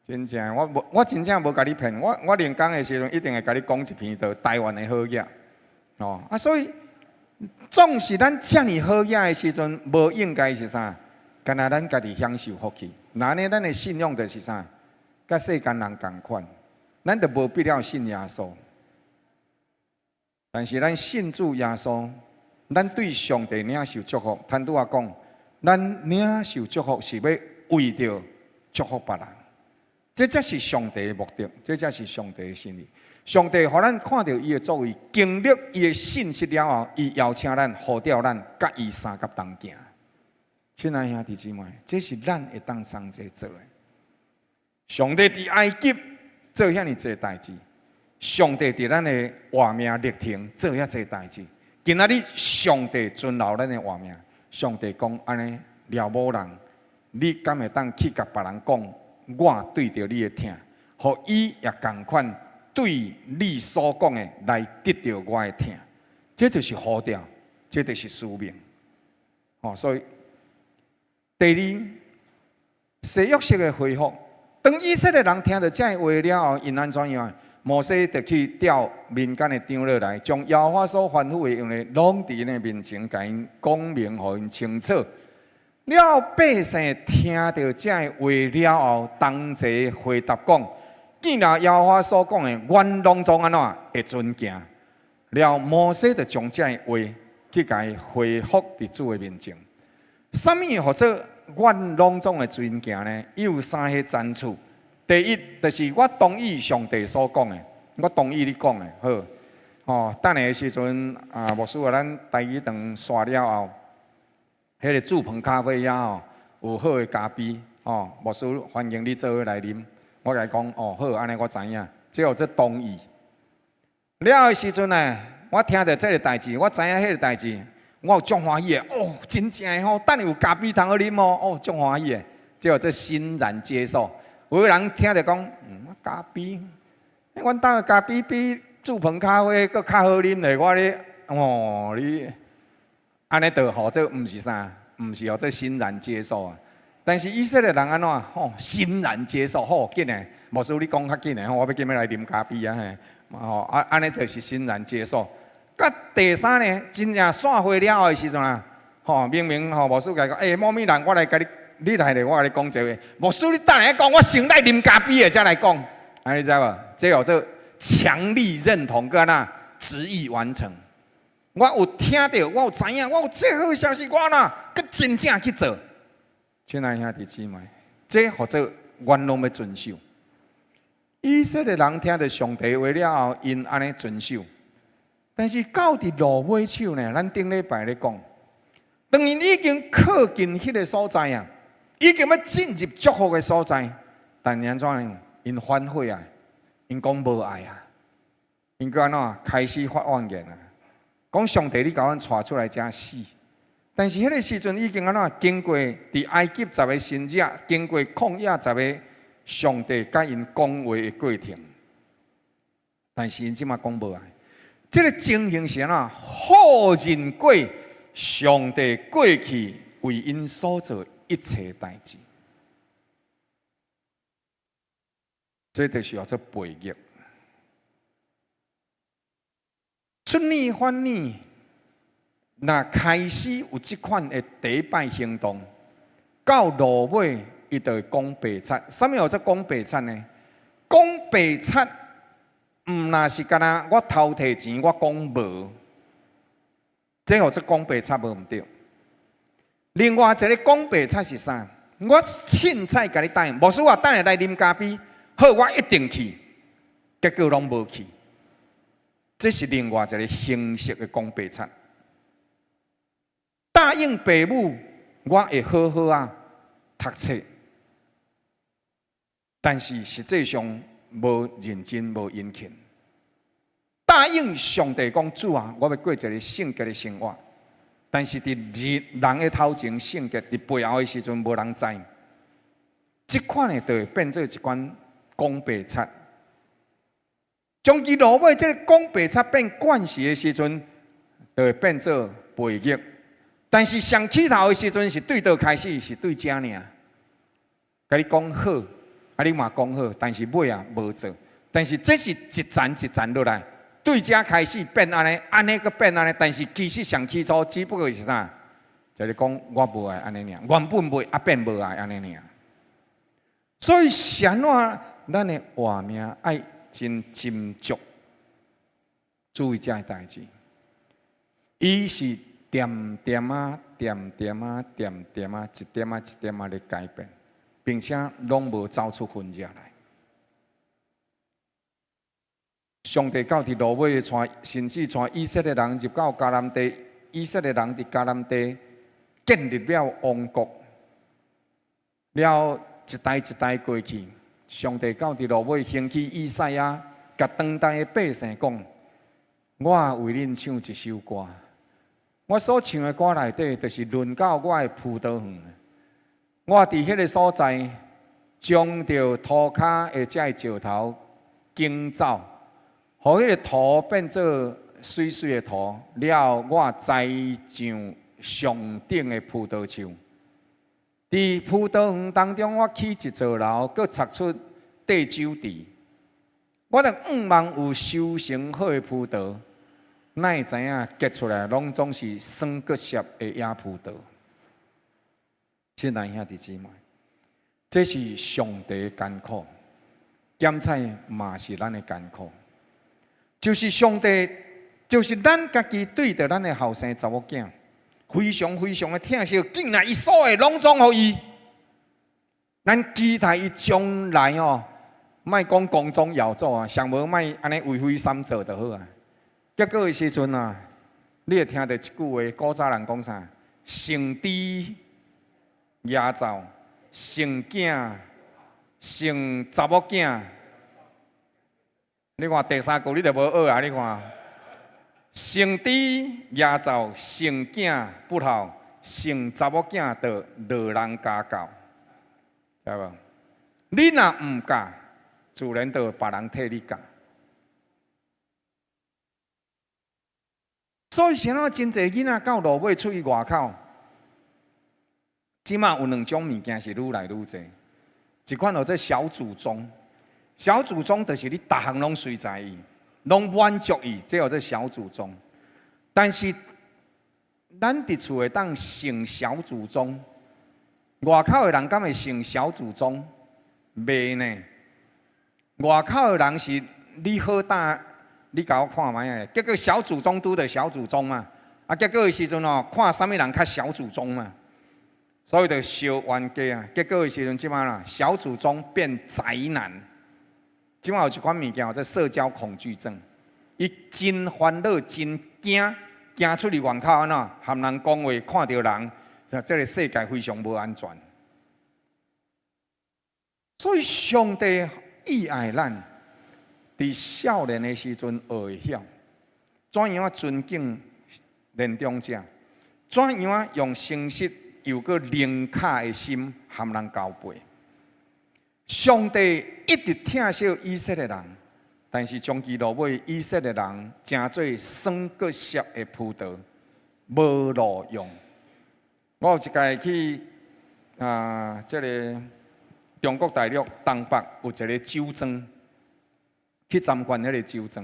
真正我真正无甲你骗，我练功的时阵一定会甲你讲一篇到台湾的好嘢。所以总是咱遮尔好嘢的时阵，无应该是啥？干那咱家己享受福气。那呢，咱的信仰就是啥？甲世间人同款，咱就无必要信耶稣。但是咱信主耶稣，咱对上帝领受祝福。坦拄仔讲，咱领受祝福是要为着祝福别人，这才是上帝的目的，这才是上帝的心意。上帝互咱看到伊的作为，经历伊的信息了后，伊邀请咱、呼召咱，甲伊三甲同行。亲爱兄弟姊妹，这是咱会当同齐做的。上帝伫埃及做遐尼济代志，上帝伫咱的活命历程做遐济代志。今仔日上帝尊留咱的活命，上帝讲安尼了无人，你敢会当去甲别人讲，我对着你的疼，互伊也共款对你所讲的来得到我的疼，这就是呼召，这就是使命。所以。第二，誓约式的恢复。当以色列人听到这话了后，因安怎样？摩西就去调民间的长老来，将耶和华所吩咐的用的拢伫因面前，甲因讲明，互因清楚。了百姓听到这话了后，同齐回答讲：既然耶和华所讲的，阮拢总安怎会尊敬？了摩西就将这话去甲伊回复伫主的面前。什么或者阮拢总的尊敬呢？伊有三个赞处。第一，就是我同意上帝所讲的，我同意你讲的，好。等下的时阵牧师啊，咱台语堂刷了后，迄个煮饭咖啡呀，有好的咖啡，牧师欢迎你做伙来啉。我甲伊讲，好，安尼我知影，只有这同意。了的时阵呢，我听到这个代志，我知影迄个代志。我有足欢喜的真正的吼，等有咖啡通好啉哦，足欢喜的，只有这欣然接受。有人听着讲，咖啡，阮兜的咖啡比煮饭咖啡搁较好啉嘞。我咧，你安尼就好，这毋是啥，毋是这欣然接受啊。但是以色列人安怎欣然接受，紧诶，牧师你讲较紧诶，我要今日来啉咖啡啊嘿，安尼就是欣然接受。甲第三呢，真正散会了后的时阵明明牧师甲伊讲，某咪人，我来甲你来咧，我甲你讲一个话，牧师你等下讲，我先来啉咖啡的才来讲，你知无？这有这强力认同，个执意完成。我有听到，我有知影，我有这好消息，我佮真正去做。亲爱兄弟姊妹，这或者阮拢要遵守。以色列人听到上帝话了后，因安尼遵守。但是到伫落尾手呢？咱顶礼拜咧讲，当因已经靠近迄个所在啊，已经要进入祝福的所在，但安怎样？因反悔啊，因讲无爱啊，因个安怎开始发妄言啊，讲上帝你甲阮带出来真死。但是迄个时阵已经安怎经过伫埃及10个先知，经过旷野10个上帝甲因讲话的过程，但是因即马讲无爱。这个情形是安好人过上帝过去为因所做一切代志，这就是叫做背逆。出逆反逆，那开始有这款的第一摆行动，到落尾伊就会讲白贼。什么叫做讲白贼呢？讲白贼。若是干那我偷摕钱，我讲无，这号做讲白贼无毋对。另外一个讲白贼是啥？我凊彩甲你答应，无说我等下来啉咖啡，好，我一定去。结果拢无去，这是另外一个形式的讲白贼。答应父母，我会好好啊读册，但是实际上无认真，无殷勤。答应上帝讲主啊，我要过一个圣洁的生活，但是伫人的头前圣洁，伫背后的时阵无人知。这款的就会变做一款讲白贼。将其落尾，这个讲白贼变惯势的时阵，就会变做背逆。但是上起头的时阵是对倒开始，是对遮尔。甲你讲好，啊你嘛讲好，但是尾啊无做。但是这是一层一层落来，对遮开始变安尼，安尼个变安尼。但是其实上起初只不过是啥？就是讲我无爱安尼尔，原本袂啊变无爱安尼尔。所以神话咱的活命爱。真斟酌，注意这个代志。伊是点点啊、点点啊、点点啊、一点啊、一点啊的改变，并且拢无走出分野来。上帝到伫落尾带，甚至带以色列人入到迦南地，以色列人伫迦南地建立了王国，了一代一代过去。上帝到伫落尾兴起以赛亚，甲当代的百姓讲：我为恁唱一首歌，我所唱的歌内底，就是论到我的葡萄园。我伫迄个所在，将着涂骹的这石头经走，互迄个土变做水水的土，了我栽上上顶的葡萄树。伫葡萄园当中，我起一座楼，佮插出地酒池。我着望有收成好的葡萄，哪会知影结出来拢总是酸佮涩的野葡萄。亲爱兄弟姊妹，这是上帝的艰苦，咸菜嘛是咱的艰苦。就是上帝，就是咱家己对着咱的后生查某囝。非常非常的疼惜，竟然伊所有拢总互伊。咱期待伊将来哦，莫讲光宗耀祖啊，上无莫安尼为非三做就好啊。结果的时阵啊，你会听到一句话，古早人讲啥？生猪野灶，生囝，生查某囝。你看第三句你就无学啊？你看。生猪野灶，生囝不孝，生查某囝就落人家教，知无？你若唔嫁，自然就别人替你嫁。所以现在真侪囡仔到落尾出去外口，即马有两种物件是愈来愈侪，一款叫做小祖宗，小祖宗就是你逐项拢随在伊。拢满足伊，这叫做小祖宗。但是，咱伫厝会当成小祖宗，外口的人敢会成小祖宗？袂呢。外口的人是你好大，你甲我看卖啊！结果小祖宗拄着小祖宗嘛，啊，结果的时阵哦，看啥物人较小祖宗嘛，所以就烧冤家啊。结果的时阵，即摆啦，小祖宗变宅男。即马有一款物件叫做社交恐惧症，伊真烦恼、真惊，惊出去外口安怎，含人讲话，看到人，这个世界非常无安全。所以上帝意爱咱，伫少年的时阵学会晓，怎样尊敬年长者，怎样用诚实又个宁卡的心含人交陪。上帝一直疼惜以色列人，但是将其落尾，以色列人成做酸佮涩的葡萄，无路用。我有一届去这个中国大陆东北有一个酒庄，去参观迄个酒庄，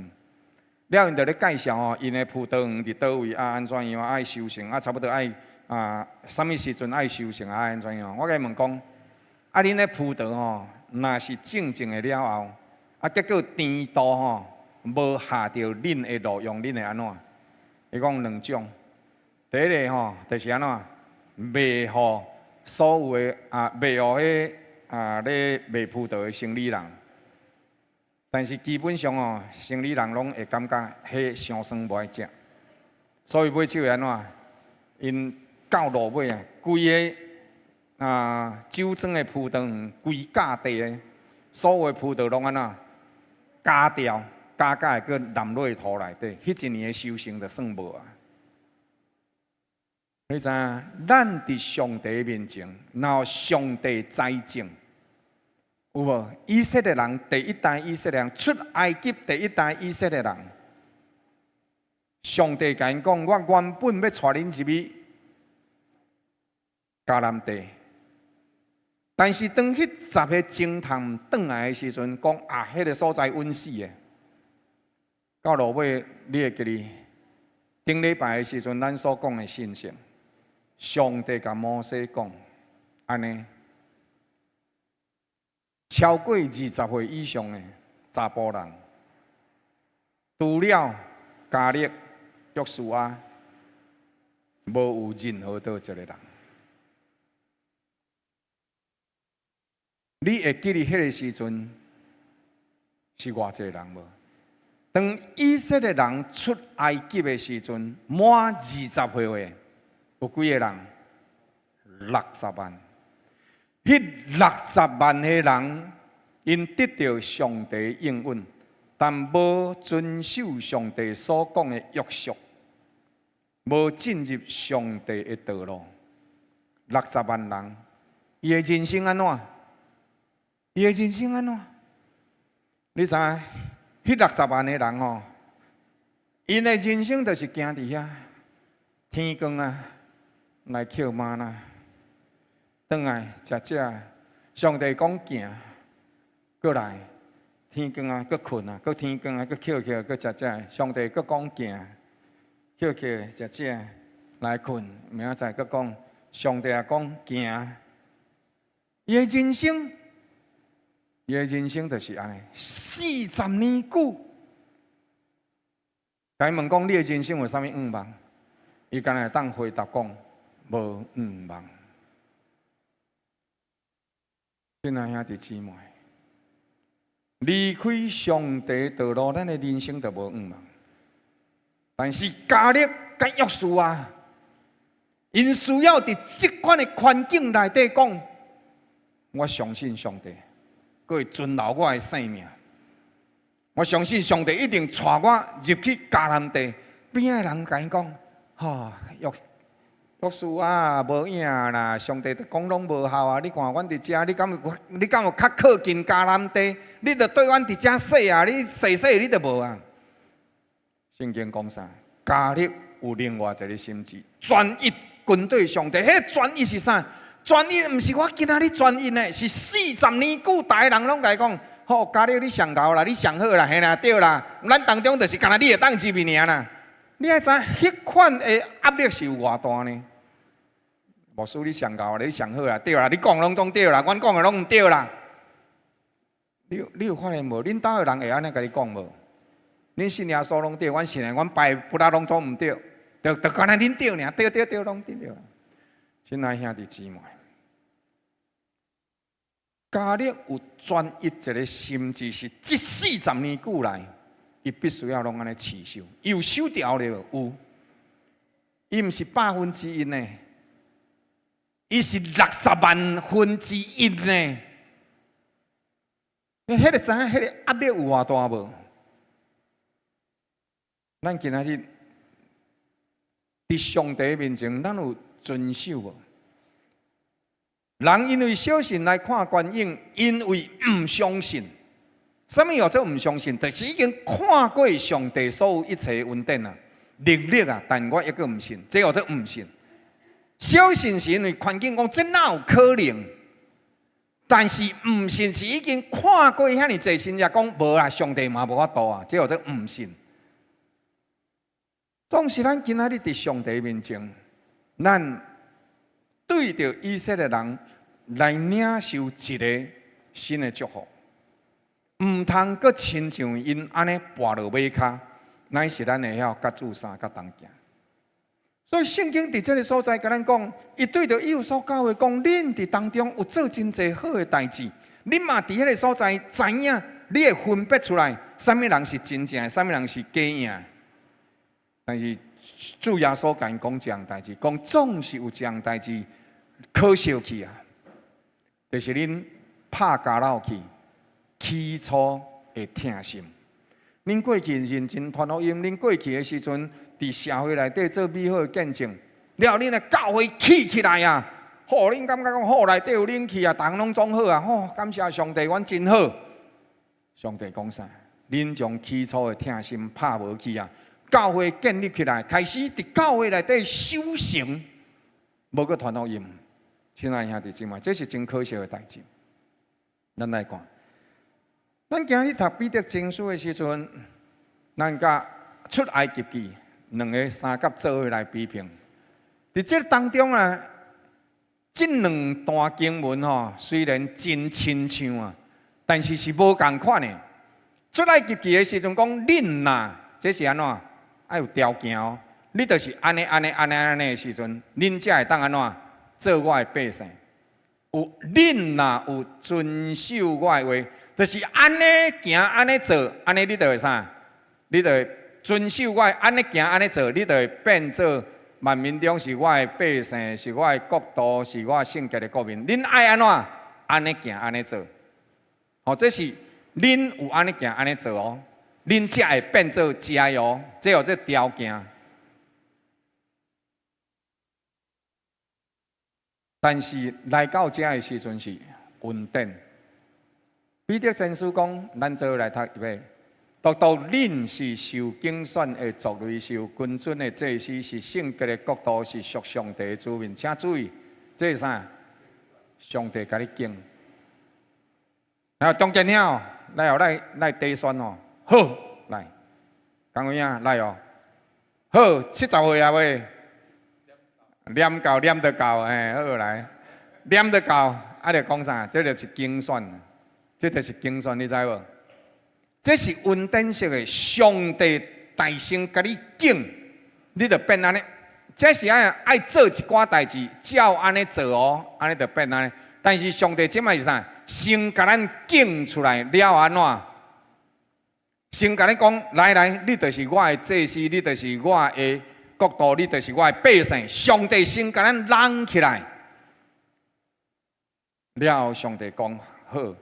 了因就咧介绍哦，因的葡萄园伫倒位啊，安怎样爱收成啊，差不多爱什么时阵爱收成啊，安怎样？我甲伊问讲，啊，恁的葡萄吼。若是正正的了后，啊，结果甜度吼无下着恁的路用，恁会安怎？伊讲两种，第一个吼就是安怎，袂互所有的卖互咧卖葡萄的生理人，但是基本上哦，生理人拢会感觉迄伤酸无爱食，所以买手会安怎？因到落尾啊，规个酒庄的葡萄园，规架地的所有的葡萄拢安怎加掉，加会去淋落土内底，迄一年的收成就算无啊。你知影？咱伫上帝面前，然后上帝栽种，有无？以色列人第一代以色列人出埃及第一代以色列人，上帝甲因讲：我原本要带恁入去迦南地，但是当迄10个征探转来的时阵，讲迄个所在稳死的。到落尾，你会记哩？顶礼拜的时阵，咱所讲的信息。上帝甲摩西讲，安尼超过20岁以上的查甫人，除了加勒、约书亚，无有任何倒一个人。你会记哩？迄个时阵是偌济人无？当以色列人出埃及的时阵，满20岁的。有几个人？60万。迄60万个人，因得到上帝应允，但无遵守上帝所讲的约束，无进入上帝的道路。60万人，伊的人生安怎？伊的人生安怎？你知影？迄60万个人哦，因的人生就是行伫遐，天光啊！来捡吗啦？转来食食，上帝讲行，过来天光啊，搁困啊，搁天光啊，搁捡捡，搁食食。上帝搁讲行，捡捡食食，来困，明仔载搁讲，上帝也讲行。伊的人生，就是安尼，40年久。甲伊问讲，你的人生有啥物愿望？伊敢若当回答讲。无愿望，亲爱兄弟姊妹，离开上帝道路，咱的人生就无愿望。但是加勒甲约书亚，因需要伫即款的环境内底讲，我相信上帝，佢会存留我的性命。我相信上帝一定带我入去迦南地。边个人甲伊讲，约书亚无影啦，上帝讲拢无效啊！你看阮伫遮，你敢有较靠近迦南地？你着对阮伫遮说啊！你说你着无啊？圣经讲啥？加勒有另外一个心志，专一军队上帝。迄个专一是啥？专一毋是我今仔日专一呢，是40年久，大家人拢甲伊讲，好，加勒你上高啦，你上好啦，嘿啦，对啦。咱当中就是干那你会当入去尔啦。你爱知迄款的压力是有偌大呢？牧师，你上高啦，你上好啦，对啦，你讲拢总对啦，阮讲的拢毋对啦。你有发现无？恁兜的人会安尼甲你讲无？恁信耶稣拢对，阮信的，阮拜不拉拢总毋对，就干那恁对尔，对拢对。亲爱兄弟姊妹，加勒有专一一个心志，是这40年久来。伊必须要拢安尼持守，伊有守条了有，伊毋是100%呢，伊是600000%呢。你迄个知影，迄个压力有偌大无？咱今仔日伫上帝面前，咱有遵守无？人因为小信来看观影，因为毋相信。什么叫做唔相信？就是已经看过上帝所有一切恩典啊、能力啊，但我一个唔信，这叫做唔信。小信是因为环境讲，这哪有可能？但是唔信是已经看过遐尼侪信，也讲无啊，上帝嘛无法度啊，这叫做唔信。总是咱今仔日伫上帝面前，咱对着以色列人来领受一个新的祝福。唔通阁亲像因安尼跋落马骹，乃是咱会晓甲主衫甲同行。所以圣经伫这个所在，甲咱讲，伊对着以弗所教会讲，恁伫当中有做真济好的代志，恁嘛伫迄个所在知影，你会分别出来，啥物人是真正的，啥物人是假影。但是主耶稣甲因讲这样代志，讲总是有这样代志可惜去啊，就是恁拍家老去，起初会疼心。恁过去认真传福音，恁过去的时阵，伫社会内底做美好的见证，了恁的教会起来啊！吼，恁感觉讲好内底有恁去啊，逐项拢总好啊！吼，感谢上帝，阮真好。上帝讲啥？恁将起初的疼心拍无去啊！教会建立起来，开始伫教会内底修行，无去传福音。亲爱兄弟姊妹，这是真可惜的代志。咱来看。咱今日读彼得前书的时阵，咱甲出埃及记两个三角做伙来比拼。伫这当中啊，这两段经文吼，虽然真亲像啊，但是是无共款的。出埃及记的时阵讲，恁呐，这是安怎？爱有条件哦。你就是安尼的时阵，恁才会当安怎做我的百姓。有恁呐，有遵守我的话。就是安尼行，安尼做，安尼你就会啥？你就会遵守我，安尼行，安尼做，你就会变做万民中是我的百姓，是我的国度，是我圣洁的国民。恁爱安怎？安尼行，安尼做。哦，这是恁有安尼行，安尼做哦，恁才会变做家哦，这有这条件。但是来到这的时阵是稳定。彼得前书讲，咱做来读一遍。独恁是受拣选的族类，受君尊的祭司，是圣洁的国度，是属上帝的子民。请注意，这是啥？上帝甲你敬。然后中间了，来哦，来第选哦，好来，讲有影来哦，好70岁啊喂，念到念得到，哎，好来，念得到，啊，就讲啥？这就是拣选。这就是竞选，你知无？这是稳定式的，上帝大声甲你敬，你就变安尼。这是爱做一寡代志，照安尼做哦，安尼就变安尼。但是上帝即摆是啥？先甲咱敬出来了安怎？先甲你讲，来，你就是我的祭司，你就是我的国度，你就是我的百姓。上帝先甲咱揽起来，了后上帝讲好。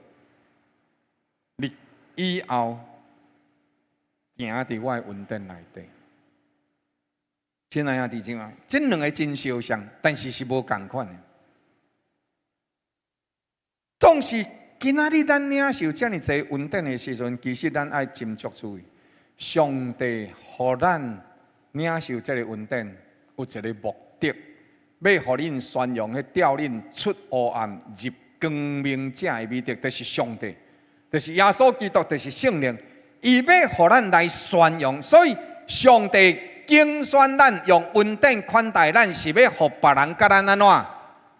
你以后行伫我的稳定内底，亲爱兄弟姊妹，这两个真相像，但是是无共款的。总是今仔日咱领受这么侪稳定的时阵，其实咱爱斟酌注意，上帝互咱领受这个稳定有一个目的，要互恁宣扬，去调恁出黑暗入光明者的美德，就是上帝。就是耶稣基督，就是圣灵，伊要互咱来宣扬，所以上帝拣选咱，用稳定款待咱，是要互别人甲咱安怎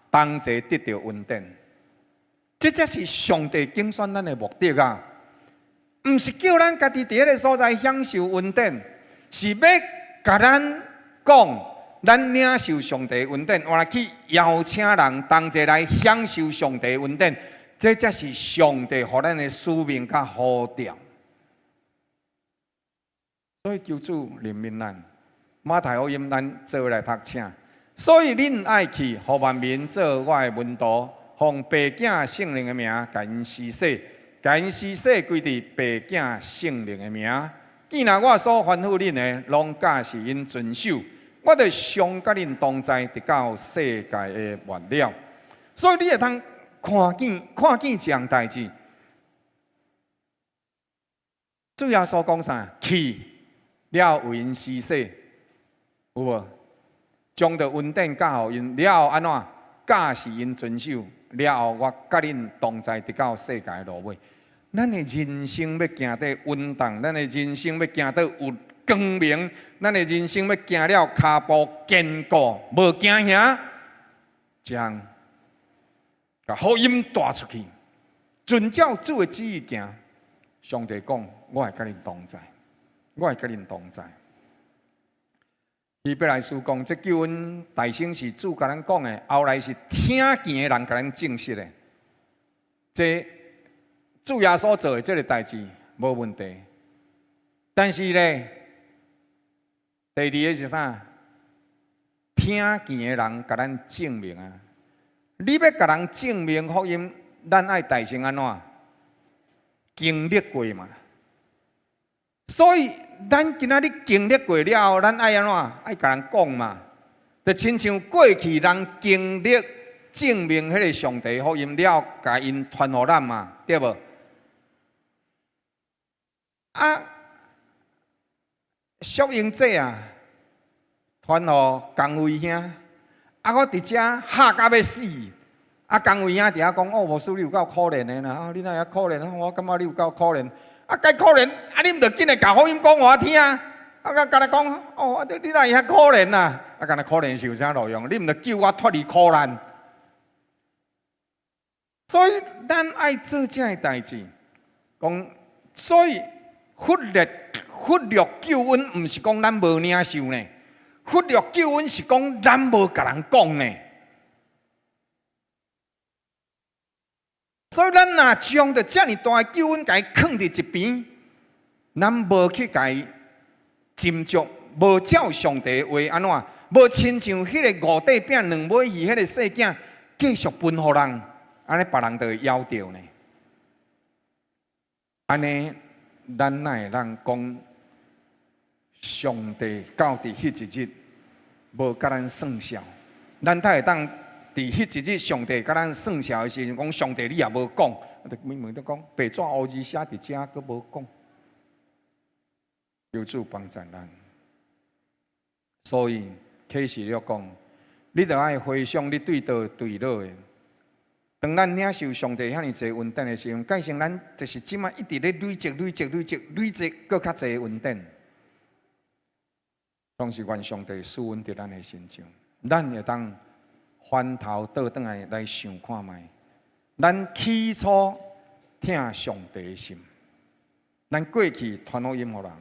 同齐得到稳定。这才是上帝拣选咱的目的啊！唔是叫咱家己伫迄个所在享受稳定，是要甲咱讲，咱领受上帝稳定，我来去邀请人同齐来享受上帝稳定。这才是上帝予咱的使命甲呼召，所以求主怜悯咱。马太福音咱做来读请，所以恁爱去，互万民做我的门徒，奉爸囝圣灵的名，甲因施洗，甲因施洗归伫爸囝圣灵的名。既然我所吩咐恁的，拢教是因遵守，我就常甲恁同在，直到世界的末了。所以你会通。看见这样代志，主耶稣讲啥？去了为因施洗，有无？将着稳定教予因了后安怎？教是因遵守了后，我甲恁同在，直到世界落尾。咱的人生要行得稳当，咱的人生要行得有光明，咱的人生要行了脚步坚固，无惊吓，将。把福音带出去，遵照主的旨意行。上帝讲：“我会甲恁同在，我会甲恁同在。”希伯来书讲，这救恩大生是主甲咱讲的，后来是听见的人甲咱证实的。这主耶稣做的这个代志无问题，但是咧，第二个是啥？听见的人甲咱证明啊！你要甲人证明福音，咱爱大成安怎？经历过嘛。所以，咱今仔日经历过了后，咱爱安怎？爱甲人讲嘛。就亲像过去人经历证明迄个上帝福音了，甲因传互咱嘛，对无？啊，淑英姐啊，传互江伟兄，啊，我伫遮吓到要死。啊，江伟兄伫遐讲，哦，牧师你有够可怜的啦，啊，你哪会可怜啊？我感觉你有够可怜。啊，该可怜，啊，你毋着紧来甲福音讲我听啊！啊，甲你讲，哦，你哪会遐可怜呐？啊，敢若可怜是有啥路用？你毋着救我脱离苦难。所以，咱爱做这个代志，讲，所以忽略救恩，毋是讲咱无领受呢。忽略救恩是讲咱无甲人讲呢。所以，咱若将着遮尔大的救恩，甲伊放伫一边，咱无去甲伊斟酌，无照上帝的话安怎？无亲像迄个五块饼两尾鱼，迄个细囝继续分互人，安尼别人就会夭掉呢。安尼，咱哪会当讲上帝到伫迄一日无甲咱算账？咱才会当。伫迄一日，上帝甲咱算账的时阵，讲上帝你也无讲，我就明明都讲白纸黑字写伫遮，佫无讲，求主帮助咱。所以启示录讲，你着爱回想你对倒对落的。当咱领受上帝遐尼济恩典的时阵，改成咱就是即马一直咧累积、佫较济恩典。拢是愿上帝赐恩伫咱的身上，咱会当。翻头倒转来想看觅，咱起初听上帝的心，咱过去传福音互人。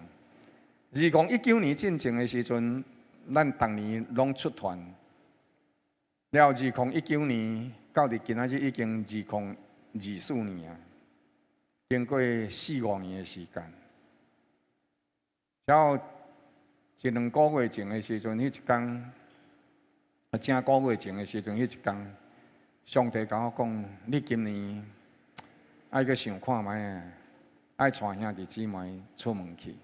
2019年进前的时阵，咱逐年拢出团。了2019年到伫今仔日已经2024年啊，经过4-5年的时间。然后1、2个月前的时阵，迄一天。正个月前的时阵，迄一天，上帝甲我讲：“你今年爱去想看觅啊，爱带兄弟姊妹出门去。”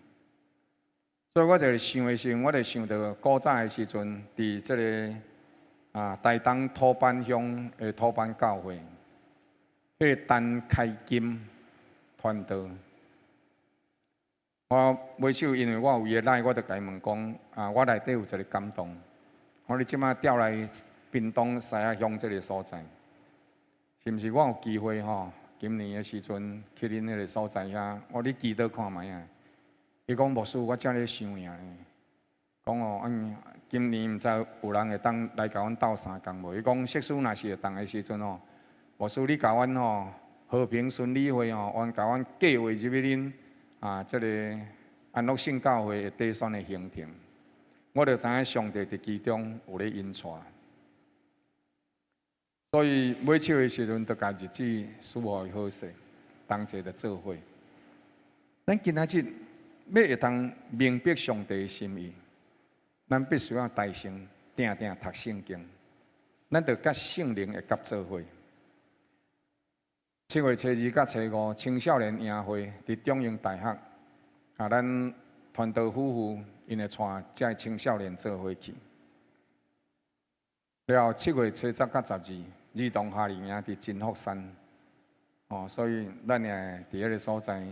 所以我就想的时候，我就想到古早的时阵，伫这个台东土板乡的土板教会，迄个陈开金传道。我尾首因为我有伊个来，我就甲伊问讲：我内底有一个感动。我哋即马调来屏东西仔乡这个所在，是毋是我有机会吼？今年的时阵去恁迄个所在遐，你祈祷看觅啊。伊讲牧师，我正咧想呀，讲哦，今年毋知有人会当来甲阮斗相共无？伊讲，设施若是会当的时阵哦，牧师你甲阮吼和平顺利会吼，阮甲阮计划入去恁这个安乐圣教会的底选的行程。我就知影上帝伫其中有咧引带，所以尾手的时阵，就甲日子舒服好势，同齐就做伙。咱今仔日要会当明白上帝的心意，咱必须要大声定读圣经，咱就甲圣灵会合做伙。7月初2甲初5青少年营会伫中英大学，咱传道夫妇。因会带这青少年做伙去，了后7月初10甲12，儿童夏令营伫金福山，所以咱也伫迄个所在，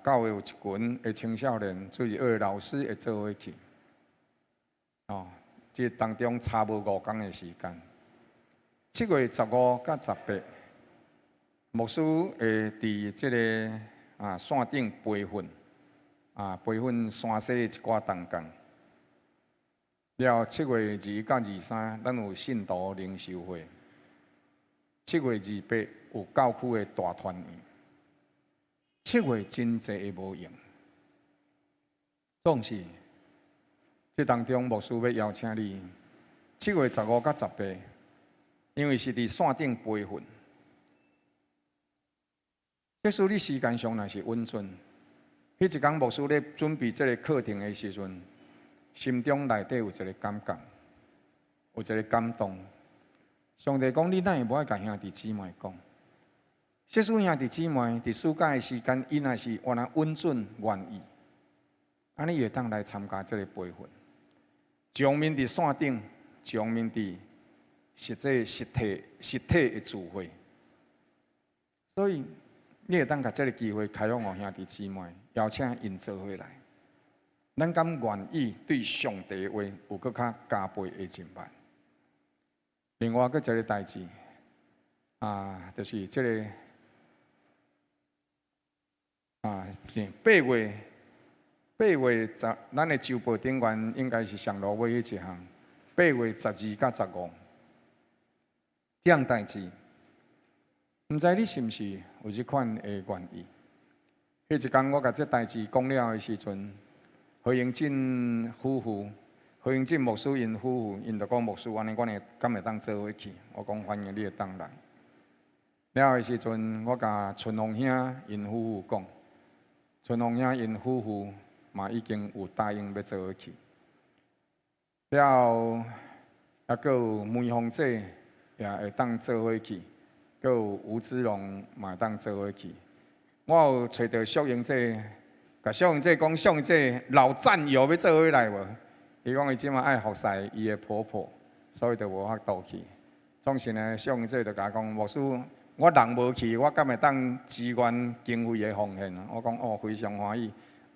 教会有一群的青少年，就是2个老师会做伙去，这当中差无5天的时间。7月15甲18，牧师会伫这个线顶培训。培训山西的一寡同工，了7月2甲23，咱有信徒灵修会。7月28有教区的大团圆。7月真济的无用，总是这当中牧师要邀请你7月15到18，因为是伫线顶培训。假使你时间上若是稳准，迄一天牧师咧准备这个课程的时阵，心中内底有一个感觉，有一个感动。上帝讲：你哪会无爱甲兄弟姊妹讲？假使兄弟姊妹伫暑假的时间，伊若是原来稳准愿意，安尼会当来参加这个培训。上面伫线顶，上面伫实体的聚会，所以你会当甲这个机会开放互兄弟姊妹，邀请因做伙来。咱敢愿意对上帝的话有搁较加倍的敬拜。另外，搁一个代志就是这个8月咱的周报顶悬应该是上路尾迄一项，8月12到15，这样代志，毋知你是毋是有这款的愿意？迄一天我甲这代志讲了的时阵，何英进夫妇。何英进牧师因夫妇，因就讲牧师，安尼阮敢会当做伙去？我讲欢迎你会当来。了的时阵，我甲春龙兄因夫妇讲，春龙兄因夫妇嘛已经有答应要做伙去。了，还佫有梅芳姐也会当做伙去，佫有吴志荣嘛会当做伙去。我有找到淑英姐，甲淑英姐讲，淑英姐老战友要做伙来无？伊讲伊即马爱服侍伊的婆婆，所以就无法度去。总是呢，淑英姐就甲我讲，牧师，我人无去，我敢会当支援经费的奉献？我讲哦，非常欢喜。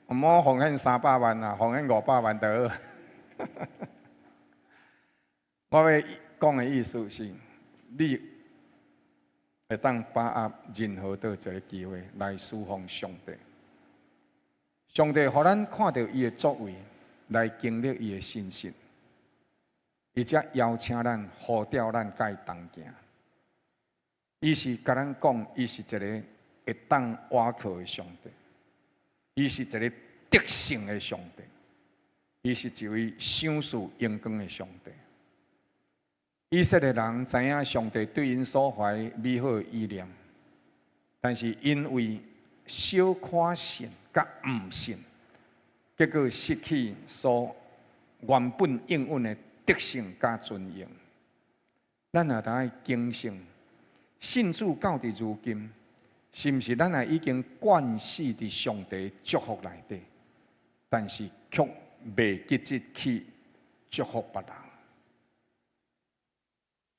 毋好奉献300万啊，奉献500万就好。我要讲的意思是，你会当把握任何倒一个机会来侍奉上帝。上帝互咱看到伊的作为。来经历伊的信息，伊才邀请咱、呼召咱甲伊同行。伊是甲咱讲，伊是一个会当倚靠的上帝，伊是一个得胜的上帝，伊是一位赏赐阳光的上帝。以色列人知影上帝对因所怀美好的意念，但是因为小看信甲毋信。结果失去所原本应允的德性甲尊严。咱也当爱警醒，信主到伫如今，是毋是咱也已经惯死伫上帝祝福内底，但是却未积极去祝福别人。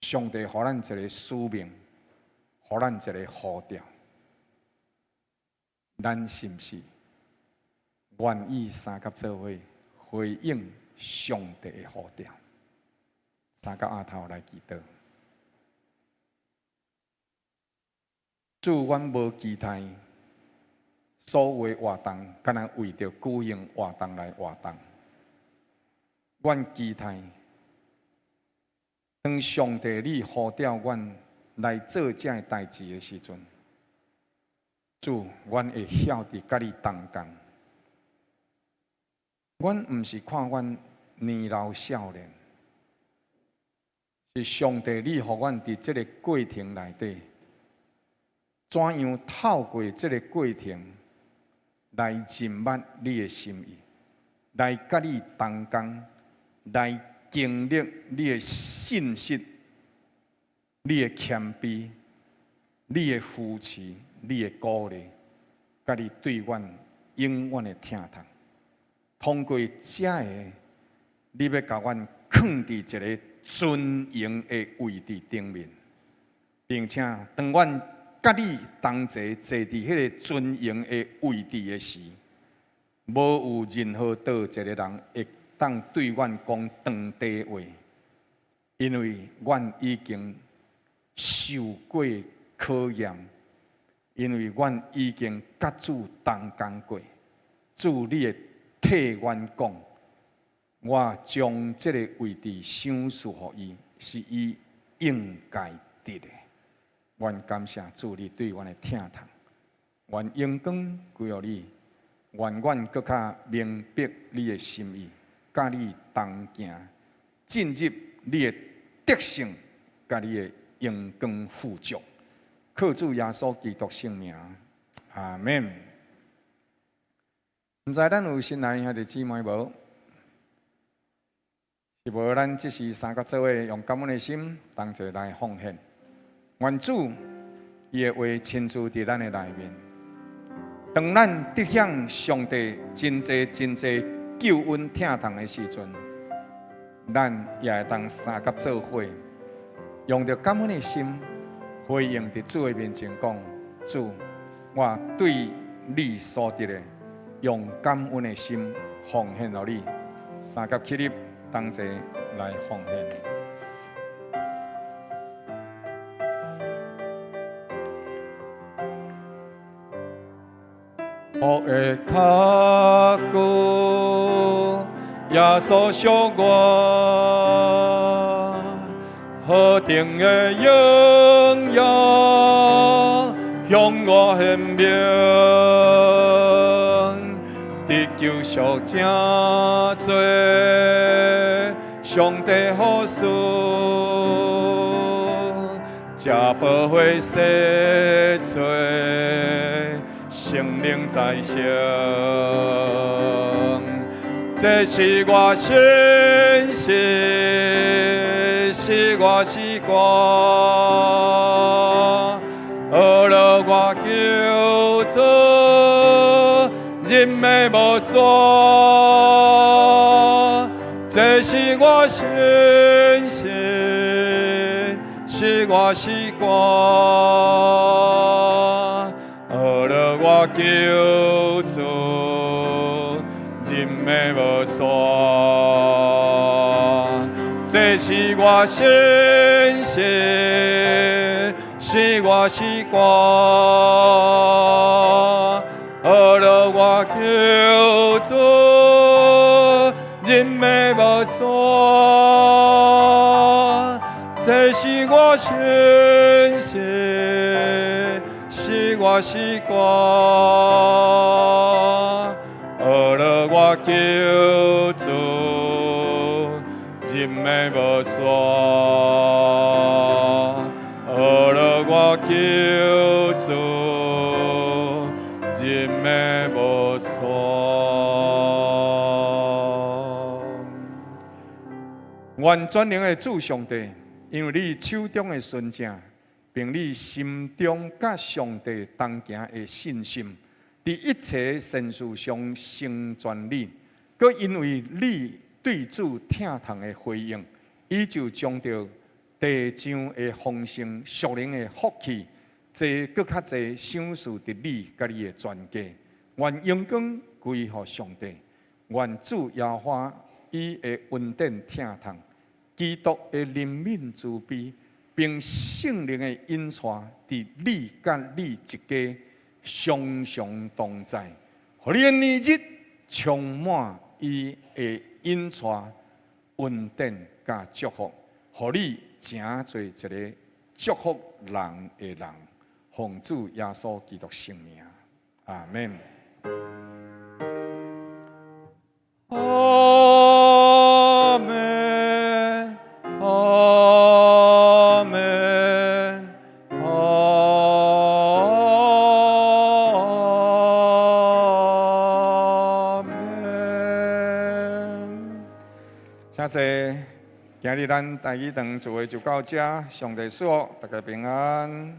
上帝予咱一个使命，予咱一个呼召，咱是毋是？愿意三甲做伙回应上帝的呼召，三甲阿头来祈祷。主，阮无期待所有活动，敢若为着举行活动来活动。阮期待当上帝你呼召阮来做这代志的时阵，主，阮会晓得甲你同工。阮毋是看阮年老少年，是上帝你互阮伫即个过程内底，怎样透过即个过程来认捌你的心意，来甲你同工，来经历你的信息、你的谦卑、你的扶持、你的鼓励，甲你对阮永远的疼痛。通过这个，你要甲阮放伫一个尊荣的位置顶面，并且当阮甲你同坐伫迄个尊荣的位置的时，无有任何倒一个人会当对阮讲长短话，因为阮已经受过考验，因为阮已经甲主同工过，主你的。替阮讲，我将这个位置赏赐予伊，是伊应该得的。愿感谢主你对阮的疼痛，愿阳光归予你，愿阮更较明白你的心意。甲你同行，进入你的德性，甲你的荣光富足。靠主耶稣基督圣名，阿门。毋知咱有新来兄弟姊妹无？是无？咱即时三个做伙用感恩的心，同齐来奉献。愿主伊的话亲自伫咱的内面。当咱得享上帝真济救恩疼痛的时阵，咱也会当三甲做伙，用着感恩的心，回应伫主的面前讲：主，我对你所得的，用感恩的心奉献予你。三甲起立，同齐来奉献。我的脚骨，耶稣小我，何等的荣耀，向我显明，地球上正多，上帝好事，这保惠世做。生灵在生，这是我信息，是我时光，学了我救主，人美无双。这是我信息，是我时光。我救主，人美无双，这是我信息，是我时光。学了我救主，人美无双，这是我信息。是我时光，学了我救主，人美无双，学了我救主，人美无双。愿全能的主上帝，因为你手中的纯正。并你心中甲上帝同行的信心，伫一切善事上成全你。佮因为你对主疼痛的回应，伊就将着地上的丰盛、属灵的福气，侪佮较侪享受伫你甲你的全家。愿荣光归乎上帝，愿主耶和华伊的恩典疼痛，基督的怜悯慈悲。并圣灵的引带，伫你甲你一家常常同在，互你的年日充满伊的引带、恩典甲祝福，互你诚做一个祝福人的人。奉主耶稣基督圣名，阿门。阿门。谢谢，今日咱第一堂聚会就到这，上帝祝福大家平安。